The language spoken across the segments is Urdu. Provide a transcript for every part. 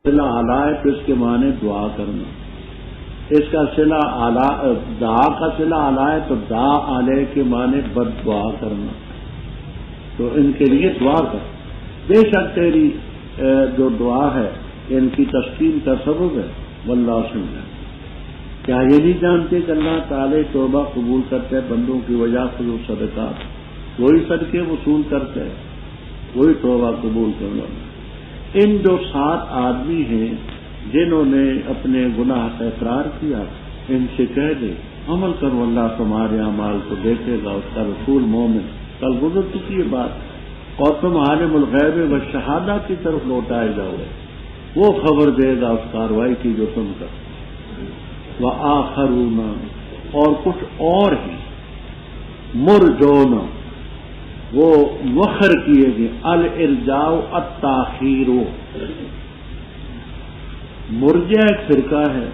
صلہ اعلیٰ ہے تو اس کے معنی دعا کرنا. اس کا صلہ اعلیٰ دعا کا صلہ اعلیٰ ہے تو دعا علیہ کے معنی بد دعا کرنا. تو ان کے لیے دعا کر. بے شک تیری جو دعا ہے ان کی تسکین کا سبب ہے. واللہ سمجھا. کیا یہ نہیں جانتے کہ اللہ تعالی توبہ قبول کرتے بندوں کی وجہ سے جو صدقات وہی صدقے وصول کرتے ہیں, وہی توبہ قبول کرنا. ان جو 7 آدمی ہیں جنہوں نے اپنے گناہ کا اقرار کیا, ان سے کہہ دے عمل کرو, اللہ تمہارے اعمال کو دیکھے گا. اس کا رسول مومن کل گزر چکی ہے بات, اور تم عالم الغیب و شہادہ کی طرف لوٹائے جاؤ, وہ خبر دے گا اس کاروائی کی جو تم کر. وآخرون, اور کچھ اور ہی مرجون, وہ مؤخر کیے گئے. الارجاء التاخیر, مرجع ایک فرقہ ہے,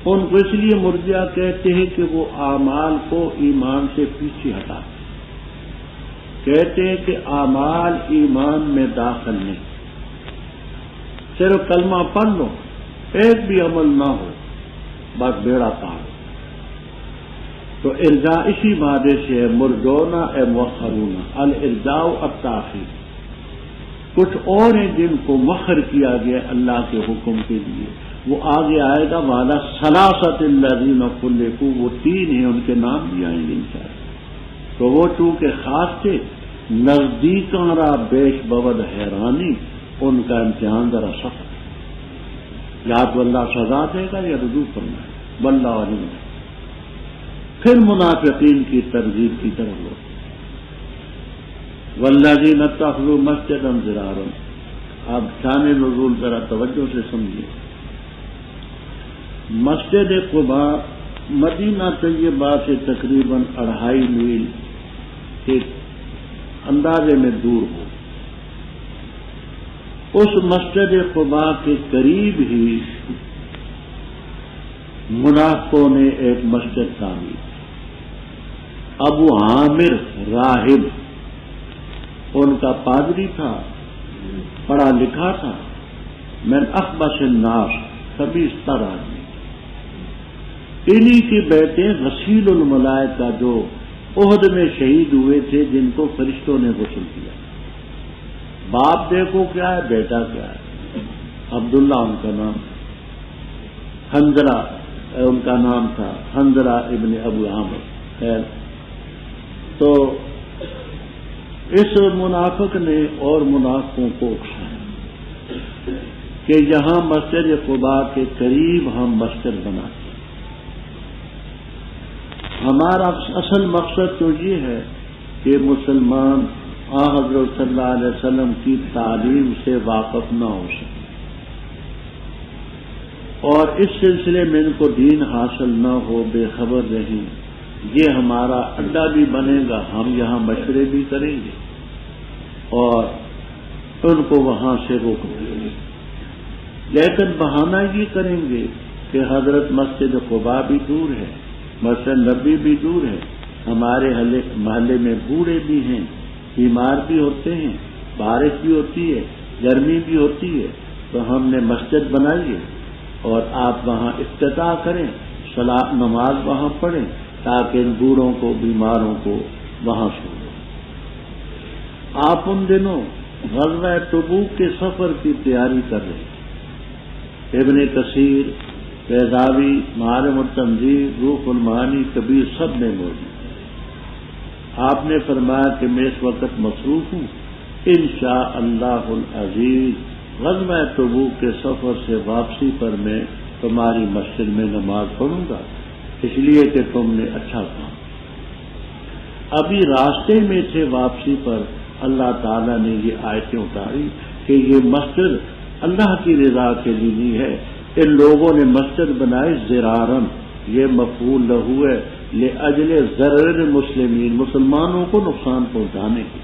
ان کو اس لیے مرجع کہتے ہیں کہ وہ اعمال کو ایمان سے پیچھے ہٹا کہتے ہیں کہ اعمال ایمان میں داخل نہیں. صرف کلمہ پڑھ لو, ایک بھی عمل نہ ہو, بس بیڑا پار. تو ارجاء اسی مادے سے ہے, مرجونا اے مؤخرونا. الارجاء التاخیر. کچھ اور ہیں جن کو مؤخر کیا گیا اللہ کے حکم کے لیے, وہ آگے آئے گا. والا ثلاثۃ الذین خلفوا, وہ 3 ہیں, ان کے نام بھی آئیں گے انشاءاللہ. تو وہ چونکہ خاص تھے, نزدیکاں را بیش بود حیرانی, ان کا امتحان ذرا سخت. یا تو اللہ سزا دے گا یا رجوع کرنا ہے. واللہ علیم. پھر منافقین کی ترغیب کی طرف لو. والذین اتخذوا مسجدا ضرارا. اب شان نزول ذرا توجہ سے سمجھیے. مسجد قباء مدینہ طیبہ سے تقریباً 2.5 میل کے اندازے میں دور ہو. اس مسجد قباء کے قریب ہی منافقوں نے ایک مسجد تعمیر. ابو عامر راہب ان کا پادری تھا, پڑھا لکھا تھا. من اخبث الناس, خبیث-تر آدمی. انہی کے بیٹے غسیل الملائکہ جو احد میں شہید ہوئے تھے, جن کو فرشتوں نے غسل کیا. باپ دیکھو کیا ہے, بیٹا کیا ہے. عبداللہ ان کا نام, حنظلہ ان کا نام تھا, حنظلہ ابن ابو عامر. خیر, تو اس منافق نے اور منافقوں کو اکسایا کہ یہاں مسجد قباء کے قریب ہم مسجد بناتے. ہمارا اصل مقصد تو یہ ہے کہ مسلمان حضرت صلی اللہ علیہ وسلم کی تعلیم سے واقف نہ ہو سکے, اور اس سلسلے میں ان کو دین حاصل نہ ہو, بے خبر رہیں. یہ ہمارا اڈا بھی بنے گا, ہم یہاں مشورے بھی کریں گے اور ان کو وہاں سے روک دیں گے. لیکن بہانہ یہ کریں گے کہ حضرت مسجد قباء بھی دور ہے, مسجد نبی بھی دور ہے, ہمارے محلے میں بوڑھے بھی ہیں, بیمار بھی ہوتے ہیں, بارش بھی ہوتی ہے, گرمی بھی ہوتی ہے, تو ہم نے مسجد بنائی ہے اور آپ وہاں افتتاح کریں, نماز وہاں پڑھیں, تاکہ ان بوڑھوں کو, بیماروں کو وہاں چھوڑیں. آپ ان دنوں غزوہ تبوک کے سفر کی تیاری کر رہے ہیں. ابن کثیر, بیضاوی, معالم التنزیل, روح المعانی, کبیر سب میں موجود. آپ نے فرمایا کہ میں اس وقت مصروف ہوں, انشاءاللہ العزیز غزوہ تبوک کے سفر سے واپسی پر میں تمہاری مسجد میں نماز پڑھوں گا, اس لیے کہ تم نے اچھا کام. ابھی راستے میں تھے واپسی پر, اللہ تعالیٰ نے یہ آیتیں اتاری کہ یہ مسجد اللہ کی رضا کے لیے ہے. ان لوگوں نے مسجد بنائی ضرارن, یہ مفعول لہو ہے, لاجل ضرر المسلمین, مسلمانوں کو نقصان پہنچانے کی,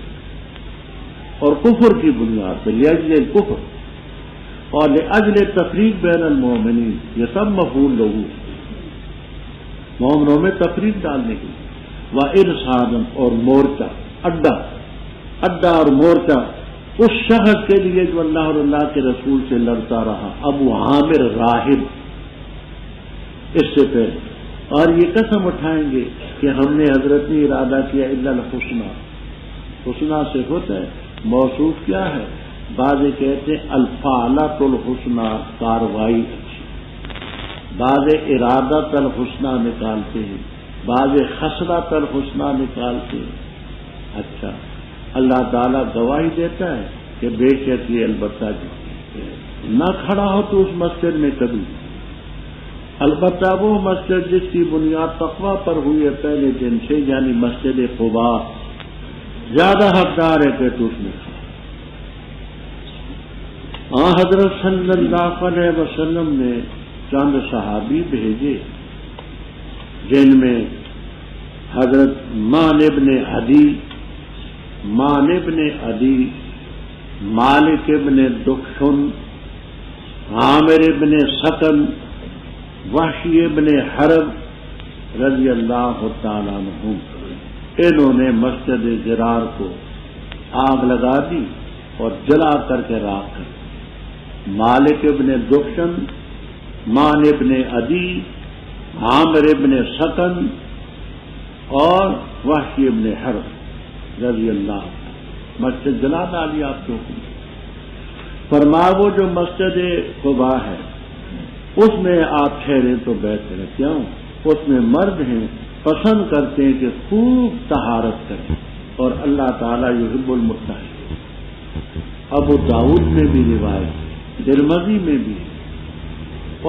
اور کفر کی بنیاد پہ لاجل الکفر, اور لاجل تفریق بین المومنین, یہ سب مفعول لہو, مومنوں میں تفریق ڈالنے کی. وارصادا, اور مورچہ, اڈا اور مورچہ اس شخص کے لیے جو اللہ اور اللہ کے رسول سے لڑتا رہا، ابو عامر راہب، اس سے پہلے، اور یہ قسم اٹھائیں گے کہ ہم نے حضرت نے ارادہ کیا الا الحسنى، حسنى صفت ہے، موصوف کیا ہے؟ بعض کہتے ہیں الفعلۃ الحسنى، کاروائی اچھی، بعض ارادۃ الحسنى نکالتے ہیں، بعض خصلۃ الحسنى نکالتے ہیں۔ اچھا، اللہ تعالیٰ گواہی دیتا ہے کہ بے شک یہ البتہ نہ کھڑا ہو تو اس مسجد میں کبھی، البتہ وہ مسجد جس کی بنیاد تقویٰ پر ہوئی ہے پہلے دن سے، یعنی مسجد قباء، زیادہ حقدار ہے کہ تو اس میں کھڑا۔ حضرت صلی اللہ علیہ وسلم نے چند صحابی بھیجے جن میں حضرت مان ابن عدی، مالک ابن دخشن، عامر ابن سکن، وحشی ابن حرب رضی اللہ تعالیٰ عنہم، انہوں نے مسجد ضرار کو آگ لگا دی اور جلا کر کے راکھ کر۔ مالک ابن دخشن، مان ابن عدی، عامر ابن سکن اور وحشی ابن حرب رضی اللہ عنہ، مسجد جلا ڈالی آپ کے حکم۔ فرمایا وہ جو مسجد قباء ہے اس میں آپ ٹھہرے تو بہتر ہے، کیوں؟ اس میں مرد ہیں، پسند کرتے ہیں کہ خوب طہارت کریں، اور اللہ تعالیٰ یحب المطہرین۔ ابو داؤد میں بھی روایت، ترمذی میں بھی،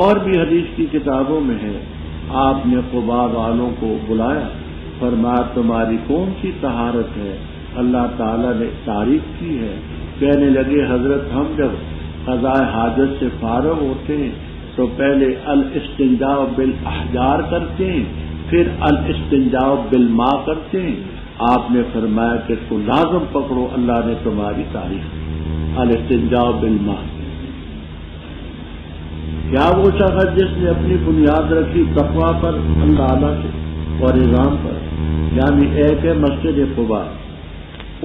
اور بھی حدیث کی کتابوں میں ہے، آپ نے قباء والوں کو بلایا، فرمایا تمہاری کون سی طہارت ہے؟ اللہ تعالیٰ نے تعریف کی ہے۔ کہنے لگے حضرت ہم جب قضاء حاجت سے فارغ ہوتے ہیں تو پہلے الاستنجاء بالاحجار کرتے ہیں، پھر الاستنجاء بالماء کرتے ہیں۔ آپ نے فرمایا کہ اس کو لازم پکڑو، اللہ نے تمہاری تعریف کی، الاستنجاء بالماء۔ کیا وہ شخص جس نے اپنی بنیاد رکھی تقویٰ پر، اللہ تعالیٰ سے اور نظام پر، یعنی ایک ہے مسجد قباء،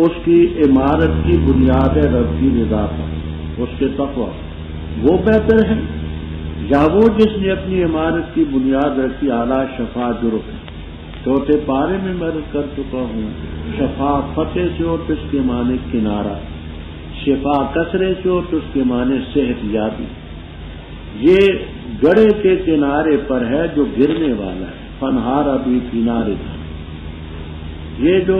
اس کی عمارت کی بنیاد ہے رب کی رضا پر، اس کے تقویٰ، وہ بہتر ہے، یا وہ جس نے اپنی عمارت کی بنیاد رکھی اعلیٰ شفا جرف ہے؟ چوتھے پارے میں میں کر چکا ہوں، شفا فتح سے ہو تو اس کے معنی کنارہ، شفا کثرے سے ہو تو اس کے معنی صحت یابی۔ یہ گڑھے کے کنارے پر ہے جو گرنے والا ہے، فنہار ابھی کنارے تھا۔ یہ جو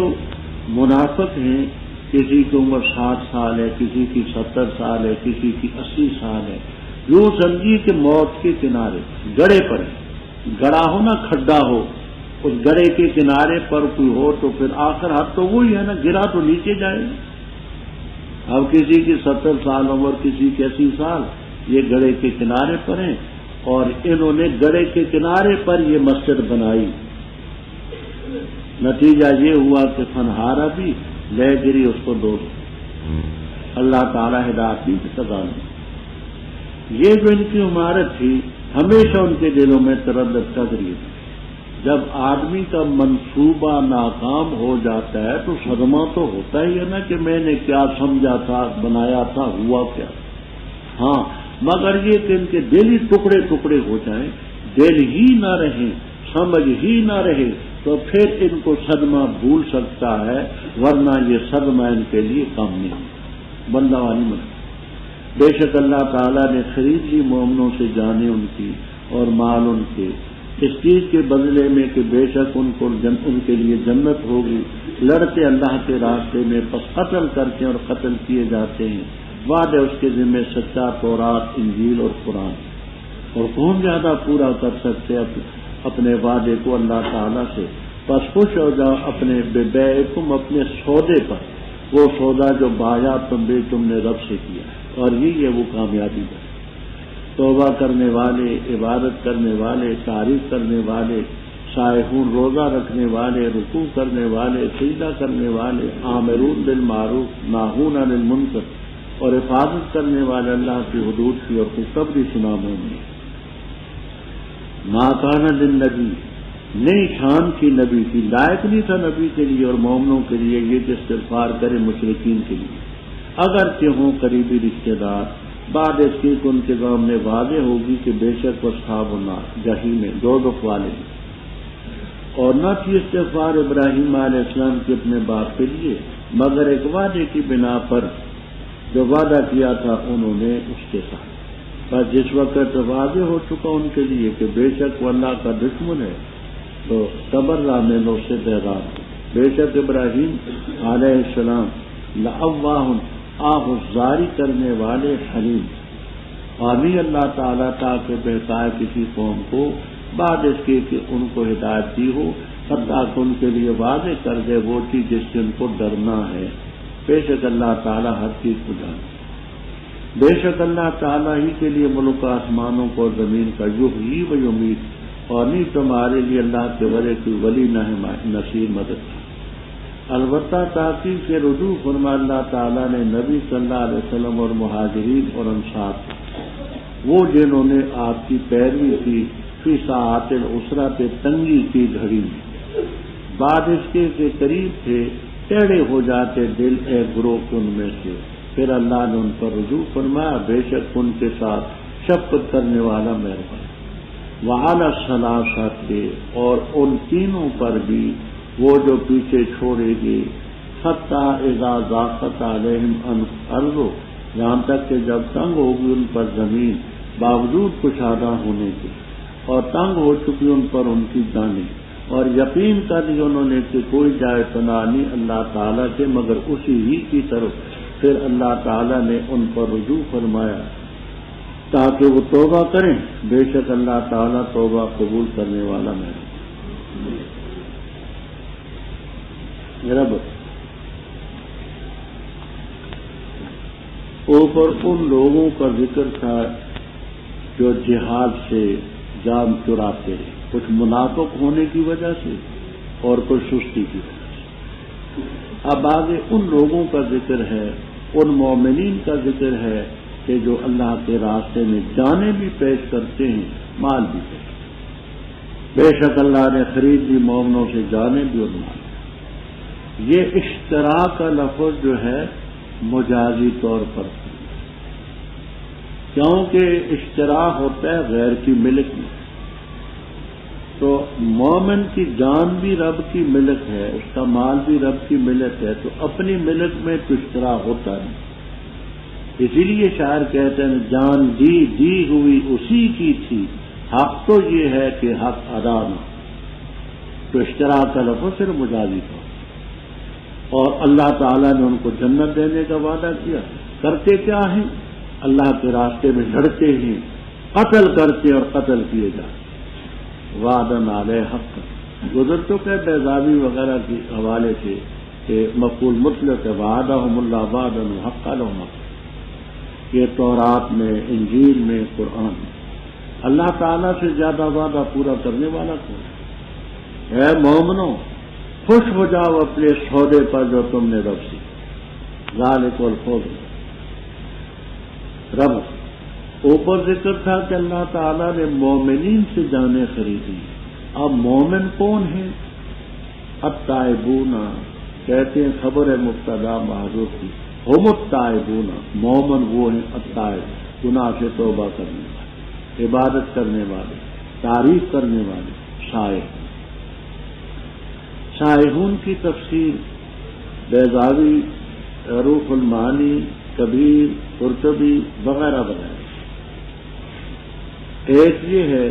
منافق ہیں، کسی کی عمر 60 سال ہے، کسی کی 70 سال ہے، کسی کی 80 سال ہے، یوں سمجھی کہ موت کے کنارے گڑھے پر ہے، گڑھا ہو نا کھڈا ہو، اس گڑھے کے کنارے پر کوئی ہو تو پھر آخر حد تو وہی ہے نا، گرا تو نیچے جائے گا۔ اب کسی کی 70 سال عمر، کسی کی 80 سال، یہ گڑھے کے کنارے پر ہیں، اور انہوں نے گڑھے کے کنارے پر یہ مسجد بنائی۔ نتیجہ یہ ہوا کہ فنہارا بھی لے گری اس کو دوست، اللہ تعالیٰ ہدایت کی سزا میں۔ یہ جو ان کی عمارت تھی، ہمیشہ ان کے دلوں میں تردد قدری تھی۔ جب آدمی کا منصوبہ ناکام ہو جاتا ہے تو صدمہ تو ہوتا ہی ہے نا کہ میں نے کیا سمجھا تھا، بنایا تھا، ہوا کیا۔ ہاں، مگر یہ کہ ان کے دل ہی ٹکڑے ٹکڑے ہو جائیں، دل ہی نہ رہیں، سمجھ ہی نہ رہے، تو پھر ان کو صدمہ بھول سکتا ہے، ورنہ یہ صدمہ ان کے لیے کم نہیں۔ بندہ والی مت، بے شک اللہ تعالیٰ نے خرید لی مومنوں سے جانیں ان کی اور مال ان کے، اس چیز کے بدلے میں کہ بے شک ان کے لیے جنت ہوگی۔ لڑتے اللہ کے راستے میں پس قتل کرتے ہیں اور قتل کیے جاتے ہیں، وعدہ اس کے ذمہ سچا تورات، انجیل اور قرآن، اور کون زیادہ پورا کر سکتے اپنے وعدے کو اللہ تعالیٰ سے۔ پس خوش ہو جاؤ اپنے بیعکم، اپنے سودے پر، وہ سودا جو بایا تم نے رب سے کیا ہے، اور یہ وہ کامیابی ہے۔ توبہ کرنے والے، عبادت کرنے والے، تعریف کرنے والے، سائحون روزہ رکھنے والے، رکوع کرنے والے، سجدہ کرنے والے، آمرون بالمعروف ناہون عن المنکر، اور حفاظت کرنے والے اللہ کی حدود کی اور خوشخبری سنا مومن۔ ما کان للنبی، نئی شان کی نبی کی، لائق نہیں تھا نبی کے لیے اور مومنوں کے لیے یہ کہ استغفار کرے مشرکین کے لیے، اگرچہ ہوں قریبی رشتے دار، بعد اس کی ان کے سامنے واضح ہوگی کہ بے شک اصحاب النار جہنم میں دوزخ والے ہیں۔ اور نہ تھی استغفار ابراہیم علیہ السلام کے اپنے باپ کے لیے مگر ایک وعدے کی بنا پر جو وعدہ کیا تھا انہوں نے اس کے ساتھ، پر جس وقت واضح ہو چکا ان کے لیے کہ بے شک وہ اللہ کا دشمن ہے تو تبرہ میں نو سے بیدار ہو۔ بے شک ابراہیم علیہ السلام لأواہ آہذاری کرنے والے حلیم، آمی اللہ تعالیٰ تاکہ بہتائے کسی قوم کو بعد اس کے کہ ان کو ہدایت دی ہو، حتیٰ کہ ان کے لیے واضح کر دے وہ چیز جس سے ان کو ڈرنا ہے۔ بے شک اللہ تعالیٰ ہر چیز کو جانتا، بے شک اللہ تعالیٰ ہی کے لیے ملک آسمانوں کو اور زمین کا یحیی و یمیت، اور نہیں تمہارے لیے اللہ کے ورے کی ولی نہ نصیر مدد۔ البتہ تاکید سے رجوع فرما اللہ تعالیٰ نے نبی صلی اللہ علیہ وسلم اور مہاجرین اور انصار، وہ جنہوں نے آپ کی پیروی کی فی ساعات العسرۃ تنگی کی گھڑی میں، بعد اس کے قریب تھے ٹیڑھے ہو جاتے دل اے گروہ ان میں سے، پھر اللہ نے ان پر رجوع فرمایا، بے شک ان کے ساتھ شفقت کرنے والا مہربان۔ وعلی الثلاثۃ، اور ان تینوں پر بھی وہ جو پیچھے چھوڑے گی، حتیٰ اذا ضاقت علیہم الارض، یہاں تک کہ جب تنگ ہوگی ان پر زمین باوجود کشادہ ہونے کے، اور تنگ ہو چکی ان پر ان کی جانیں، اور یقین کر لی انہوں نے کہ کوئی جائے پناہ نہیں اللہ تعالیٰ کے مگر اسی ہی کی طرف، پھر اللہ تعالیٰ نے ان پر رجوع فرمایا تاکہ وہ توبہ کریں، بے شک اللہ تعالیٰ توبہ قبول کرنے والا ہے۔ رب اوپر ان لوگوں کا ذکر تھا جو جہاد سے جان چراتے ہیں، کچھ منافق ہونے کی وجہ سے اور کچھ سستی کی وجہ سے۔ اب آگے ان لوگوں کا ذکر ہے، ان مومنین کا ذکر ہے کہ جو اللہ کے راستے میں جانیں بھی پیش کرتے ہیں، مال بھی پیش کرتے ہیں۔ بے شک اللہ نے خرید لی مومنوں سے جانیں بھی اور مال۔ یہ اشتراک کا لفظ جو ہے مجازی طور پر، کیونکہ اشتراک ہوتا ہے غیر کی ملک میں، تو مومن کی جان بھی رب کی ملک ہے، اس کا مال بھی رب کی ملک ہے، تو اپنی ملک میں تو اشتراک ہوتا نہیں۔ اسی لیے شاعر کہتے ہیں جان دی ہوئی اسی کی تھی، حق تو یہ ہے کہ حق ادا نہ، تو اشتراک کا لفظ صرف مجازی طور۔ اور اللہ تعالیٰ نے ان کو جنت دینے کا وعدہ کیا، کرتے کیا ہیں؟ اللہ کے راستے میں لڑتے ہیں، قتل کرتے اور قتل کیے جاتے، وعدن علیہ حق۔ گزر چکے بیضاوی وغیرہ کے حوالے سے کہ مفعول مطلق ہے، وعدہم اللہ وعدن حق لہم حق۔ یہ تورات میں، انجیل میں، قرآن میں اللہ تعالیٰ سے زیادہ وعدہ پورا کرنے والا کون؟ اے مومنو، خوش ہو جاؤ اپنے سودے پر جو تم نے رب سے، ذالک الفوز۔ رب اوپر ذکر تھا کہ اللہ تعالیٰ نے مومنین سے جانیں خریدی۔ اب مومن کون ہیں؟ التائبون، کہتے ہیں خبر ہے مبتدا محذوف کی، ہم التائبون، مومن وہ ہیں التائب، گناہ سے توبہ کرنے والے، عبادت کرنے والے، تعریف کرنے والے، سائح۔ سائحون کی تفسیر بیضاوی، روح المعانی، کبیر، قرطبی وغیرہ وغیرہ۔ ایک یہ ہے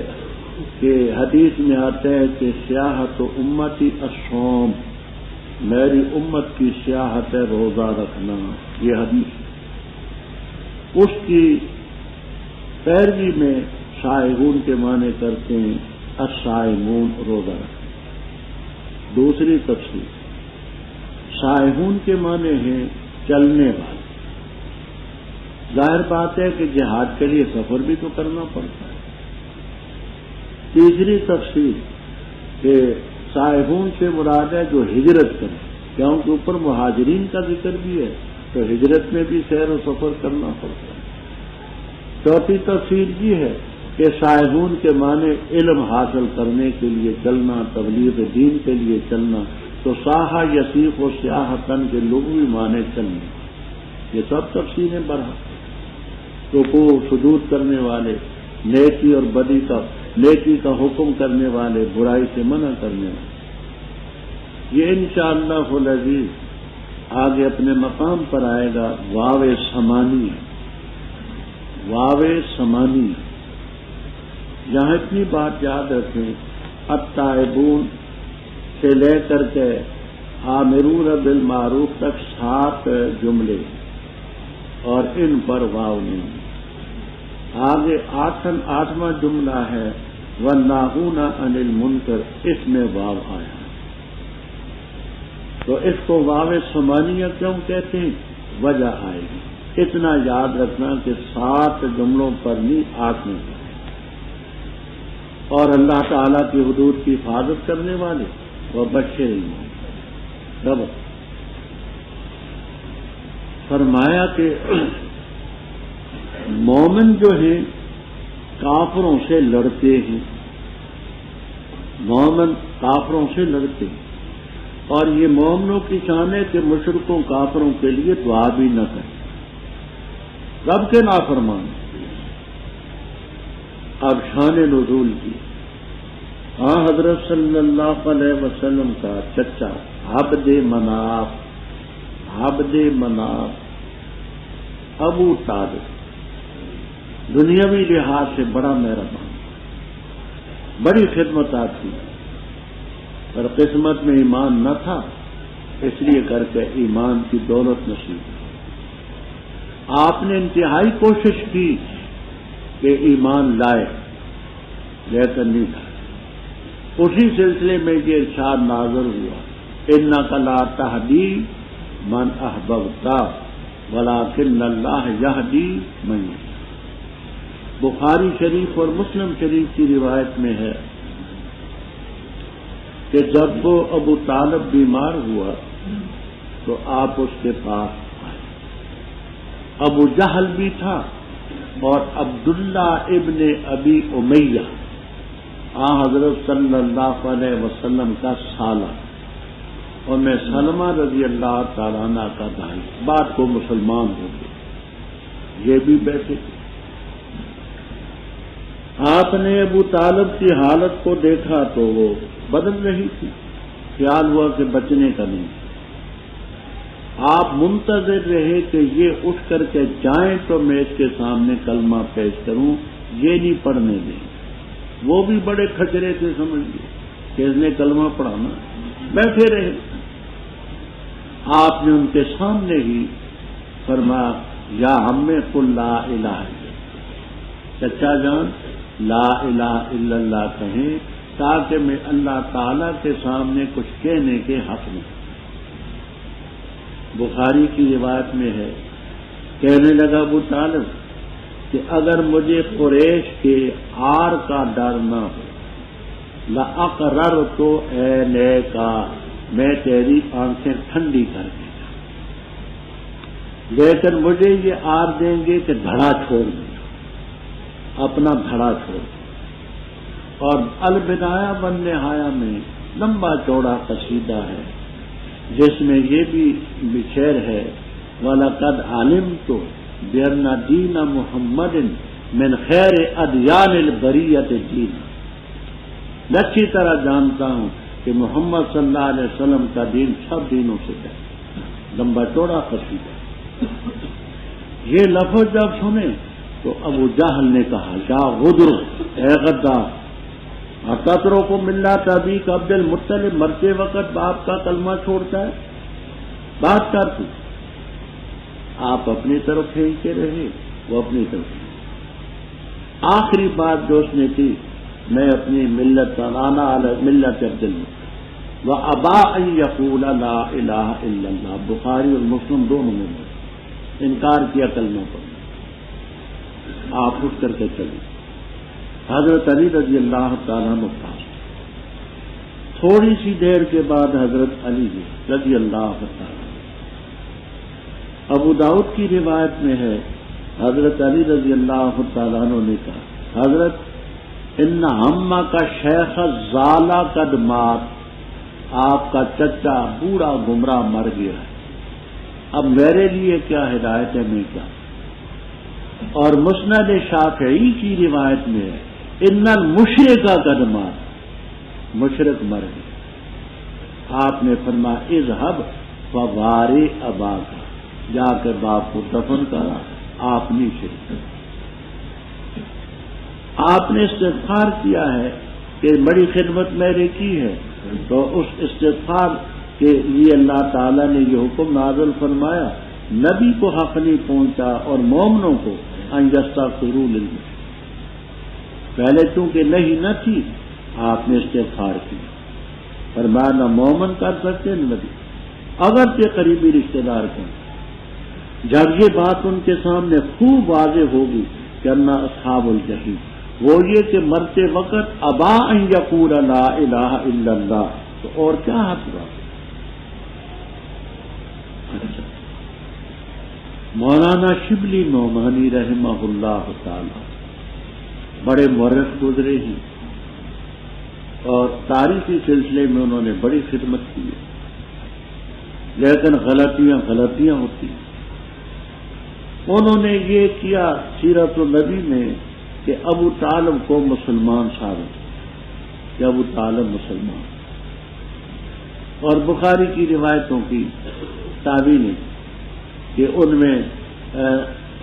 کہ حدیث میں آتا ہے کہ سیاحت امتی الصوم، میری امت کی سیاحت ہے روزہ رکھنا، یہ حدیث۔ اس کی پیروی میں سائحون کے معنی کرتے ہیں الصائمون، روزہ رکھنا۔ دوسری تفسیر، سائحون کے معنی ہیں چلنے والے۔ ظاہر بات ہے کہ جہاد کے لیے سفر بھی تو کرنا پڑتا ہے۔ تیسری تفسیر کہ سائحون سے مراد ہے جو ہجرت کریں، کیونکہ اوپر مہاجرین کا ذکر بھی ہے تو ہجرت میں بھی سیر و سفر کرنا پڑتا ہے۔ چوتھی تفسیر یہ ہے کہ سائحون کے معنی علم حاصل کرنے کے لیے چلنا، تبلیغ دین کے لیے چلنا، تو ساحہ یسیق و سیاحتن کے لغوی معنی چلنا۔ یہ سب تفصیلیں برہا، رکوع سجود کرنے والے، نیکی اور بدی کا، نیکی کا حکم کرنے والے، برائی سے منع کرنے والے، یہ انشاءاللہ العزیز آگے اپنے مقام پر آئے گا۔ واو سمانی، واو سمانی، یہاں اتنی بات یاد رکھیں، التائبون سے لے کر کے آمرون بالمعروف تک 7 جملے اور ان پر واو نہیں۔ آگے 8واں جملہ ہے والناہون عن المنکر، اس میں واو آیا، تو اس کو واو سمانیہ کیوں کہتے ہیں؟ وجہ آئے گی۔ اتنا یاد رکھنا کہ 7 جملوں پر نہیں 8 میں، اور اللہ تعالیٰ کی حدود کی حفاظت کرنے والے وہ بچے نہیں ہیں۔ رب فرمایا کہ مومن جو ہیں کافروں سے لڑتے ہیں، مومن کافروں سے لڑتے ہیں، اور یہ مومنوں کی شان ہے کہ مشرکوں کافروں کے لیے دعا بھی نہ کریں، رب کے نافرمان۔ اب شان نزول کی، ہاں حضرت صلی اللہ علیہ وسلم کا چچا عبد مناف ابو طالب دنیاوی لحاظ سے بڑا مہربان، بڑی خدمت آتی، پر قسمت میں ایمان نہ تھا، اس لیے کر کے ایمان کی دولت نصیب۔ آپ نے انتہائی کوشش کی کہ ایمان لائے، لیکن نہیں تھا۔ اسی سلسلے میں یہ ارشاد نازل ہوا، انک لا تہدی من احببت ولکن اللہ یہدی من یشاء۔ بخاری شریف اور مسلم شریف کی روایت میں ہے کہ جب وہ ابو طالب بیمار ہوا تو آپ اس کے پاس آئے، ابو جہل بھی تھا اور عبداللہ ابن ابی امیہ حضرت صلی اللہ علیہ وسلم کا سالہ، اور میں سلمہ رضی اللہ تعالیٰ عنہ کا بھائی، بعد کو مسلمان ہو گئے، یہ بھی بیٹھے تھے۔ آپ نے ابو طالب کی حالت کو دیکھا تو وہ بدل رہی تھی، خیال ہوا کہ بچنے کا نہیں۔ آپ منتظر رہے کہ یہ اٹھ کر کے جائیں تو میں اس کے سامنے کلمہ پیش کروں، یہ نہیں پڑھنے دیں۔ وہ بھی بڑے کھچرے سے سمجھ گئے کہ اس نے کلمہ پڑھانا، بیٹھے رہے۔ آپ نے ان کے سامنے ہی فرمایا، یا ہمیں قل لا الہ الا اللہ، چچا جان لا الہ الا اللہ کہیں تاکہ میں اللہ تعالی کے سامنے کچھ کہنے کے حق میں۔ بخاری کی روایت میں ہے، کہنے لگا ابو طالب کہ اگر مجھے قریش کے آر کا ڈر نہ ہو لأقررت عینیک، میں تیری آنکھیں ٹھنڈی کر دیں گا، لیکن مجھے یہ آر دیں گے کہ دھڑا چھوڑ دیں، اپنا دھڑا چھوڑ دیں۔ اور البدایہ والنہایہ میں لمبا چوڑا قصیدہ ہے جس میں یہ بھی شعر ہے، وَلَقَدْ عَلِمْتُ بِأَنَّ دِينَ مُحَمَّدٍ مِنْ خَيْرِ أَدْيَانِ الْبَرِيَّةِ دِينًا، میں اچھی طرح جانتا ہوں کہ محمد صلی اللہ علیہ وسلم کا دین سب دینوں سے بہتر۔ لمبا چوڑا قصیدہ۔ یہ لفظ جب سنے تو ابو جہل نے کہا، یا غدر، اے غدار، اقتروں کو ملت ابیک عبد المطلب، مرتے وقت باپ کا کلمہ چھوڑتا ہے، بات کرتی۔ آپ اپنی طرف کھینچتے رہے، وہ اپنی طرف۔ آخری بات جو اس نے کی، میں اپنی ملت انا علی ملت عبد المطلب وابا ان یقول لا الہ الا اللہ، بخاری اور مسلم دونوں میں انکار کیا کلمہ پر۔ آپ اٹھ کر کے چلے، حضرت علی رضی اللہ تعالیٰ عنہ پاس۔ تھوڑی سی دیر کے بعد حضرت علی رضی اللہ تعالیٰ، ابو داؤد کی روایت میں ہے، حضرت علی رضی اللہ تعالیٰ عنہ نے کہا، حضرت ان ہم کا شیخ زالا قد مات، آپ کا چچا بوڑھا گمراہ مر گیا ہے۔ اب میرے لیے کیا ہدایت ہے، میں کیا۔ اور مسند شافعی کی روایت میں ہے ان المشرک قد مات، مشرک مر گئے۔ آپ نے فرمایا اذهب فوار اباک، جا کے باپ کو دفن کرا، آپ نہیں شرک۔ آپ نے استغفار کیا ہے کہ بڑی خدمت میرے کی ہے، تو اس استغفار کے لیے اللہ تعالیٰ نے یہ حکم نازل فرمایا، نبی کو حق نہیں پہنچا اور مومنوں کو ان یستغفروا للمشرکین۔ پہلے چونکہ نہیں نہ تھی، آپ نے استغفار کی، فرمایا نہ مومن کر سکتے نہ نبی، اگر کے قریبی رشتہ دار کو۔ جب یہ بات ان کے سامنے خوب واضح ہوگی کہ انا اصحاب الجحیم، وہ یہ کہ مرتے وقت ابا ان یقول لا الہ الا اللہ، تو اور کیا حق رہا۔ اچھا، مولانا شبلی نعمانی رحمہ اللہ تعالی بڑے مورخ گزرے ہیں اور تاریخی سلسلے میں انہوں نے بڑی خدمت کی ہے، لیکن غلطیاں ہوتی ہیں۔ انہوں نے یہ کیا سیرت النبی میں کہ ابو طالب کو مسلمان ثابت کہ ابو طالب مسلمان، اور بخاری کی روایتوں کی تعبیر کہ ان میں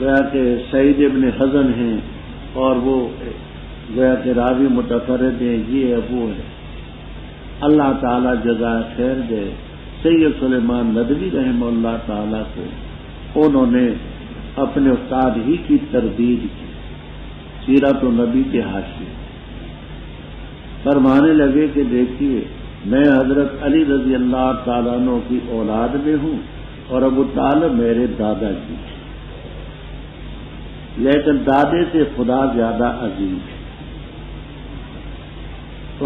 گویا کہ سعید ابن حزن ہیں اور وہ گویا کہ راوی متفرد ہیں، یہ ہے وہ ہے۔ اللہ تعالیٰ جزائے خیر دے سید سلیمان ندوی رحمہ اللہ تعالیٰ کو، انہوں نے اپنے استاد ہی کی تردید کی، سیرت النبی کے حاشیے فرمانے لگے کہ دیکھیے میں حضرت علی رضی اللہ تعالیٰ عنہ کی اولاد میں ہوں اور ابو طالب میرے دادا جی، لیکن دادے سے خدا زیادہ عظیم ہے۔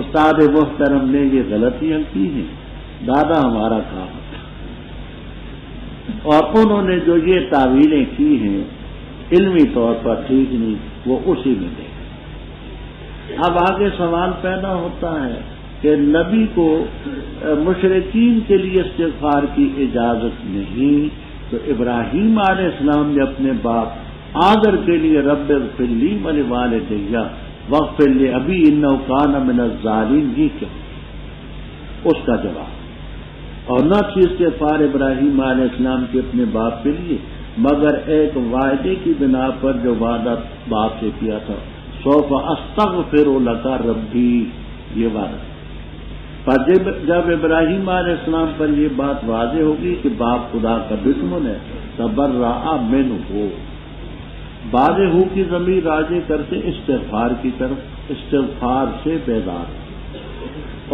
استاد محترم نے یہ غلطیاں کی ہیں، دادا ہمارا کام ہے، اور انہوں نے جو یہ تعویلیں کی ہیں علمی طور پر ٹھیک نہیں، وہ اسی میں دے۔ اب آگے سوال پیدا ہوتا ہے کہ نبی کو مشرکین کے لیے استغفار کی اجازت نہیں، تو ابراہیم علیہ السلام نے اپنے باپ آدر کے لیے رب اغفر لی ولوالدی واغفر لأبی انہ کان من الظالمین، یہ کیا اس کا جواب، اور نہ تھی استغفار ابراہیم علیہ السلام کے اپنے باپ کے لیے مگر ایک وعدے کی بنا پر جو وعدہ باپ سے کیا تھا، سوف استغفر لک ربی، یہ وعدہ۔ پر جب ابراہیم علیہ السلام پر یہ بات واضح ہوگی کہ باپ خدا کا دشمن ہے، تبرأ منہ، واضح ہو کی ضمیر راجع کرتے استغفار کی طرف، استغفار سے بیدار،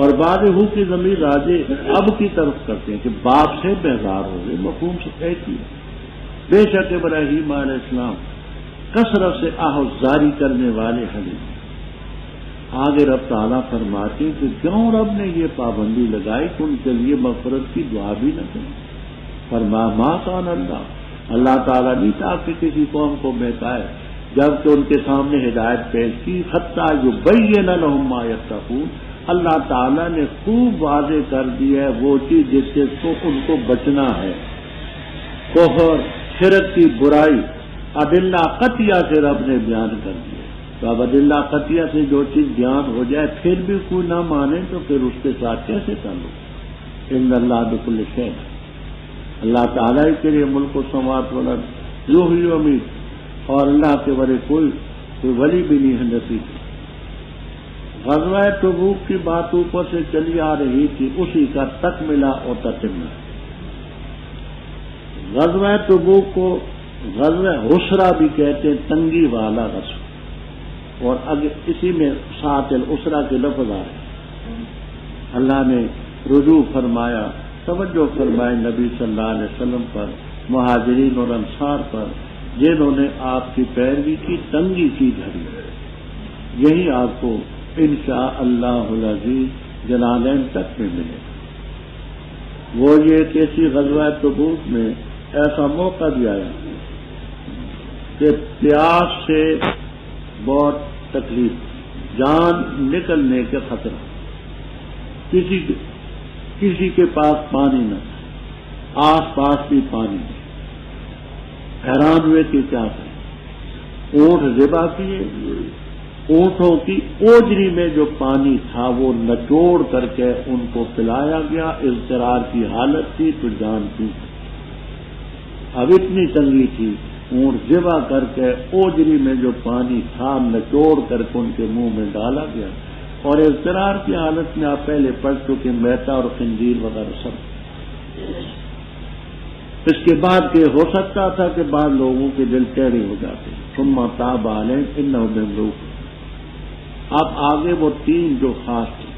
اور واضح ہو کی ضمیر راجع اب کی طرف کرتے ہیں کہ باپ سے بیدار ہو گئے، مفہوم سے کہتی ہے۔ بے شک ابراہیم علیہ السلام کثرت سے آہوزاری کرنے والے حلیم۔ آگے رب تعالیٰ فرماتے ہیں کہ کیوں رب نے یہ پابندی لگائی کہ ان کے لیے مغفرت کی دعا بھی نہ کریں۔ فرمایا ما کان اللہ تعالیٰ نہیں چاہ کہ کسی قوم کو بہکائے جبکہ ان کے سامنے ہدایت پیش کی، حتیٰ یبین لہم ما یتقون، اللہ تعالیٰ نے خوب واضح کر دیا ہے وہ چیز جس سے تو ان کو بچنا ہے، کفر شرک کی برائی، ادلہ قطعیہ سے رب نے بیان کر دیا۔ تو اب ادلہ قطعیہ سے جو چیز بیان ہو جائے پھر بھی کوئی نہ مانے تو پھر اس کے ساتھ کیسے تعلق؟ ان اللہ بکل شیء، اللہ تعالیٰ کے لیے ملک و سماوات والارض، یحیی و یمیت، اور اللہ کے ورے کوئی ولی بھی نہیں ہے نصیب۔ غزوہ تبوک کی بات اوپر سے چلی آ رہی تھی، اسی کا تکملہ اور تتمہ۔ غزوہ تبوک کو غزوہ حسرہ بھی کہتے ہیں، تنگی والا غزوہ، اور اسی میں ساتھ الاسرہ کے لفظ آ رہے۔ اللہ نے رجوع فرمایا، توجہ فرمائے نبی صلی اللہ علیہ وسلم پر، مہاجرین اور انصار پر، جنہوں نے آپ کی پیروی کی تنگی کی گھڑی۔ یہی آپ کو انشاءاللہ العزیز جلالین تک میں ملے۔ وہ یہ کیسی غزوہ تبوک میں ایسا موقع بھی آیا کہ پیاس سے بہت تکلیف، جان نکلنے کے خطرہ، کسی کے پاس پانی نہ، آس پاس بھی پانی نہیں، حیران ہوئے کہ کیا کریں، اونٹ ذبح کیے، اونٹوں کی اوجری میں جو پانی تھا وہ نچوڑ کر کے ان کو پلایا گیا، اضطرار کی حالت تھی تو جان تھی، اب اتنی تنگی تھی، اونٹ ذبح کر کے اوجری میں جو پانی تھا نچوڑ کر کے ان کے منہ میں ڈالا گیا، اور اضطرار کی حالت میں آپ پہلے پڑھ چکے میتا اور خنزیر وغیرہ سب۔ اس کے بعد کہ ہو سکتا تھا کہ بعض لوگوں کے دل ٹیڑے ہو جاتے، ثم تاب علیہم انہ بہم رؤوف۔ اب آگے وہ تین جو خاص تھے،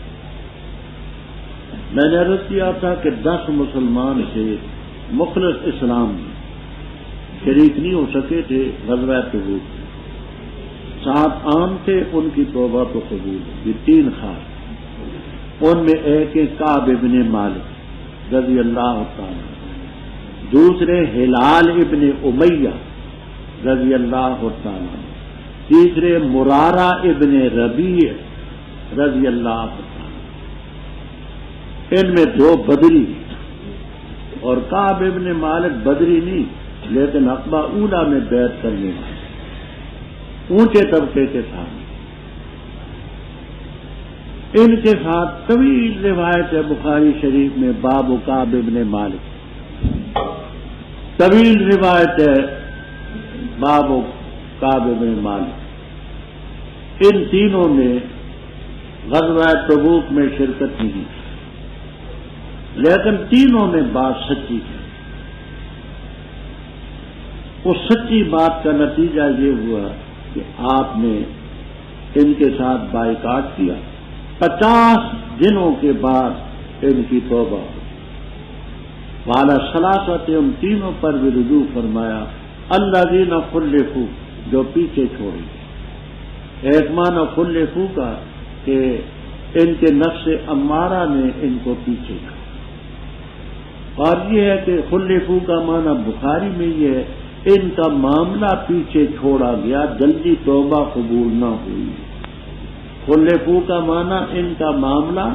میں نے عرض کیا تھا کہ 10 مسلمان تھے مخلص اسلام میں، شریک نہیں ہو سکے تھے غزوہ تبوک میں، 7 عام تھے، ان کی توبہ تو قبول ہے، یہ 3 خاص، ان میں ایک کعب ابن مالک رضی اللہ تعالیٰ، دوسرے ہلال ابن امیہ رضی اللہ تعالیٰ، تیسرے مرارہ ابن ربیع رضی اللہ تعالیٰ، ان میں 2 بدری، اور کعب ابن مالک بدری نہیں لیکن عقبہ اولا میں بیعت کرنے والے اونچے طبقے کے ساتھ، ان کے ساتھ طویل روایت ہے بخاری شریف میں باب کعب ابن مالک، طویل روایت ہے باب کعب ابن مالک۔ ان تینوں نے غزوہ تبوک میں شرکت نہیں کی، لیکن تینوں نے بات سچی کی۔ اس سچی بات کا نتیجہ یہ ہوا کہ آپ نے ان کے ساتھ بائیکاٹ کیا، 50 دنوں کے بعد ان کی توبہ ہوئی، والا ثلاثت، ان تینوں پر بھی رجوع فرمایا، الذین خلفوا، جو پیچھے چھوڑے گئے۔ ایک معنی خلفوا کا کہ ان کے نفس امارہ نے ان کو پیچھے کیا، اور یہ ہے کہ خلفوا کا معنی بخاری میں یہ ہے ان کا معاملہ پیچھے چھوڑا گیا، جلدی توبہ قبول نہ ہوئی۔ خلفوا کا معنی ان کا معاملہ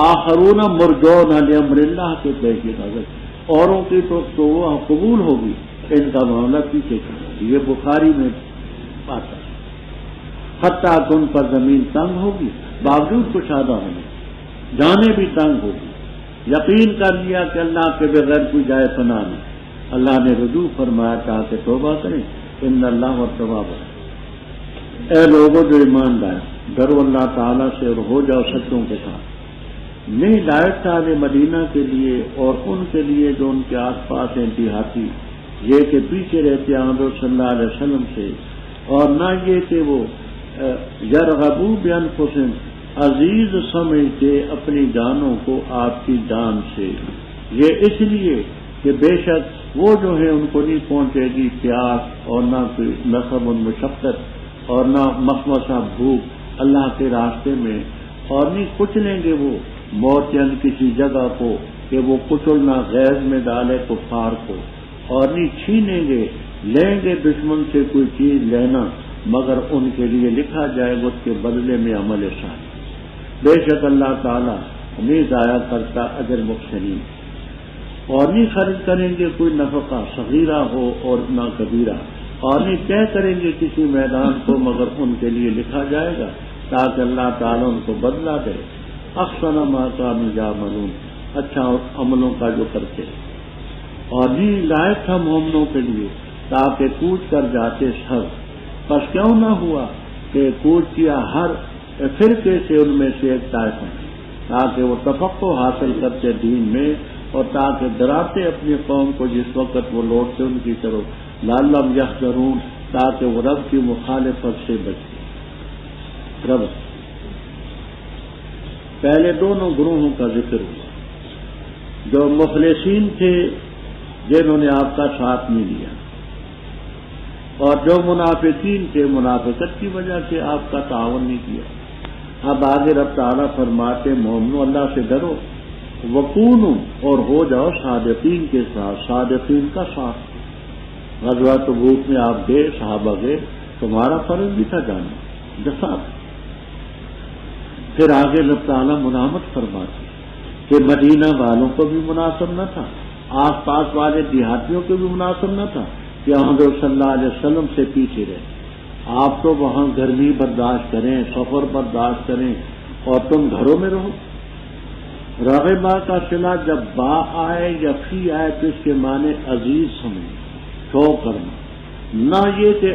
آخرون مرجون لامر اللہ کے پیش نظر، اوروں کی تو وہ قبول ہوگی، ان کا معاملہ پیچھے چھوڑا، یہ بخاری میں آتا ہے۔ حتیٰ کہ ان پر زمین تنگ ہوگی، باوجود کشادہ ہونے، جانے بھی تنگ ہوگی، یقین کر لیا کہ اللہ کے بغیر کوئی جائے پناہ نہیں، اللہ نے رجوع فرمایا تاکہ توبہ کریں، ان اللہ والتواب۔ اے لوگوں جو ایمان لائے، ڈرو اللہ تعالیٰ سے اور ہو جاؤ سچوں کے ساتھ۔ نہیں ہدایت اہل مدینہ کے لیے اور ان کے لیے جو ان کے آس پاس ہیں دیہاتی، یہ کہ پیچھے رہتے ہیں حضرت صلی اللہ علیہ وسلم سے، اور نہ یہ کہ وہ یرغبوا بانفسہم، عزیز سمجھتے اپنی جانوں کو آپ کی جان سے، یہ اس لیے کہ بے شک وہ جو ہے ان کو نہیں پہنچے گی پیاس، اور نہ کوئی نصب و مشقت، اور نہ مخمصہ بھوک اللہ کے راستے میں، اور نہیں کچلیں گے وہ موت یعنی کسی جگہ کو کہ وہ کچلنا غیظ میں ڈالے کفار کو، اور نہیں چھینیں گے لیں گے دشمن سے کوئی چیز لینا، مگر ان کے لیے لکھا جائے گا اس کے بدلے میں عمل صالح، بے شک اللہ تعالیٰ نہیں ضائع کرتا اجر محسنین۔ اور نہیں خرچ کریں گے کوئی نفقہ صغیرہ ہو اور نہ کبیرہ، اور نہیں طے کریں گے کسی میدان کو مگر ان کے لیے لکھا جائے گا تاکہ اللہ تعالیٰ ان کو بدلہ دے، احسن ما کانوا یعملون، اچھا عملوں کا جو کرتے، اور نہیں لائق تھا مومنوں کے لیے تاکہ کوچ کر جاتے سب، پس کیوں نہ ہوا کہ کوچ کیا ہر فرقے سے ان میں سے ایک طائفہ، تاکہ وہ تفقہ حاصل کرتے دین میں، اور تاکہ ڈراتے اپنی قوم کو جس وقت وہ لوٹتے ان کی طرف، لعلہم یحذرون، تاکہ وہ رب کی مخالفت سے بچے۔ رب پہلے دونوں گروہوں کا ذکر ہوا، جو مخلصین تھے جنہوں نے آپ کا ساتھ نہیں لیا، اور جو منافقین تھے منافقت کی وجہ سے آپ کا تعاون نہیں کیا۔ اب آگے رب تعالیٰ فرماتے مومنو اللہ سے ڈرو، وکونوا، اور ہو جاؤ صادقین کے ساتھ، صادقین کا ساتھ۔ غزوہ تبوک میں آپ گئے، صحابہ گئے، تمہارا فرض بھی تھا جانا، جسات۔ پھر آگے رب تعالیٰ ملامت فرماتے کہ مدینہ والوں کو بھی مناسب نہ تھا آس پاس والے دیہاتیوں کو بھی مناسب نہ تھا کہ حضرت صلی اللہ علیہ وسلم سے پیچھے رہے. آپ تو وہاں گرمی برداشت کریں، سفر برداشت کریں، اور تم گھروں میں رہو. رغبہ کا صلہ جب با آئے یا فی آئے تو اس کے معنی عزیز سمجھ، شوق کرنا، نہ یہ کہ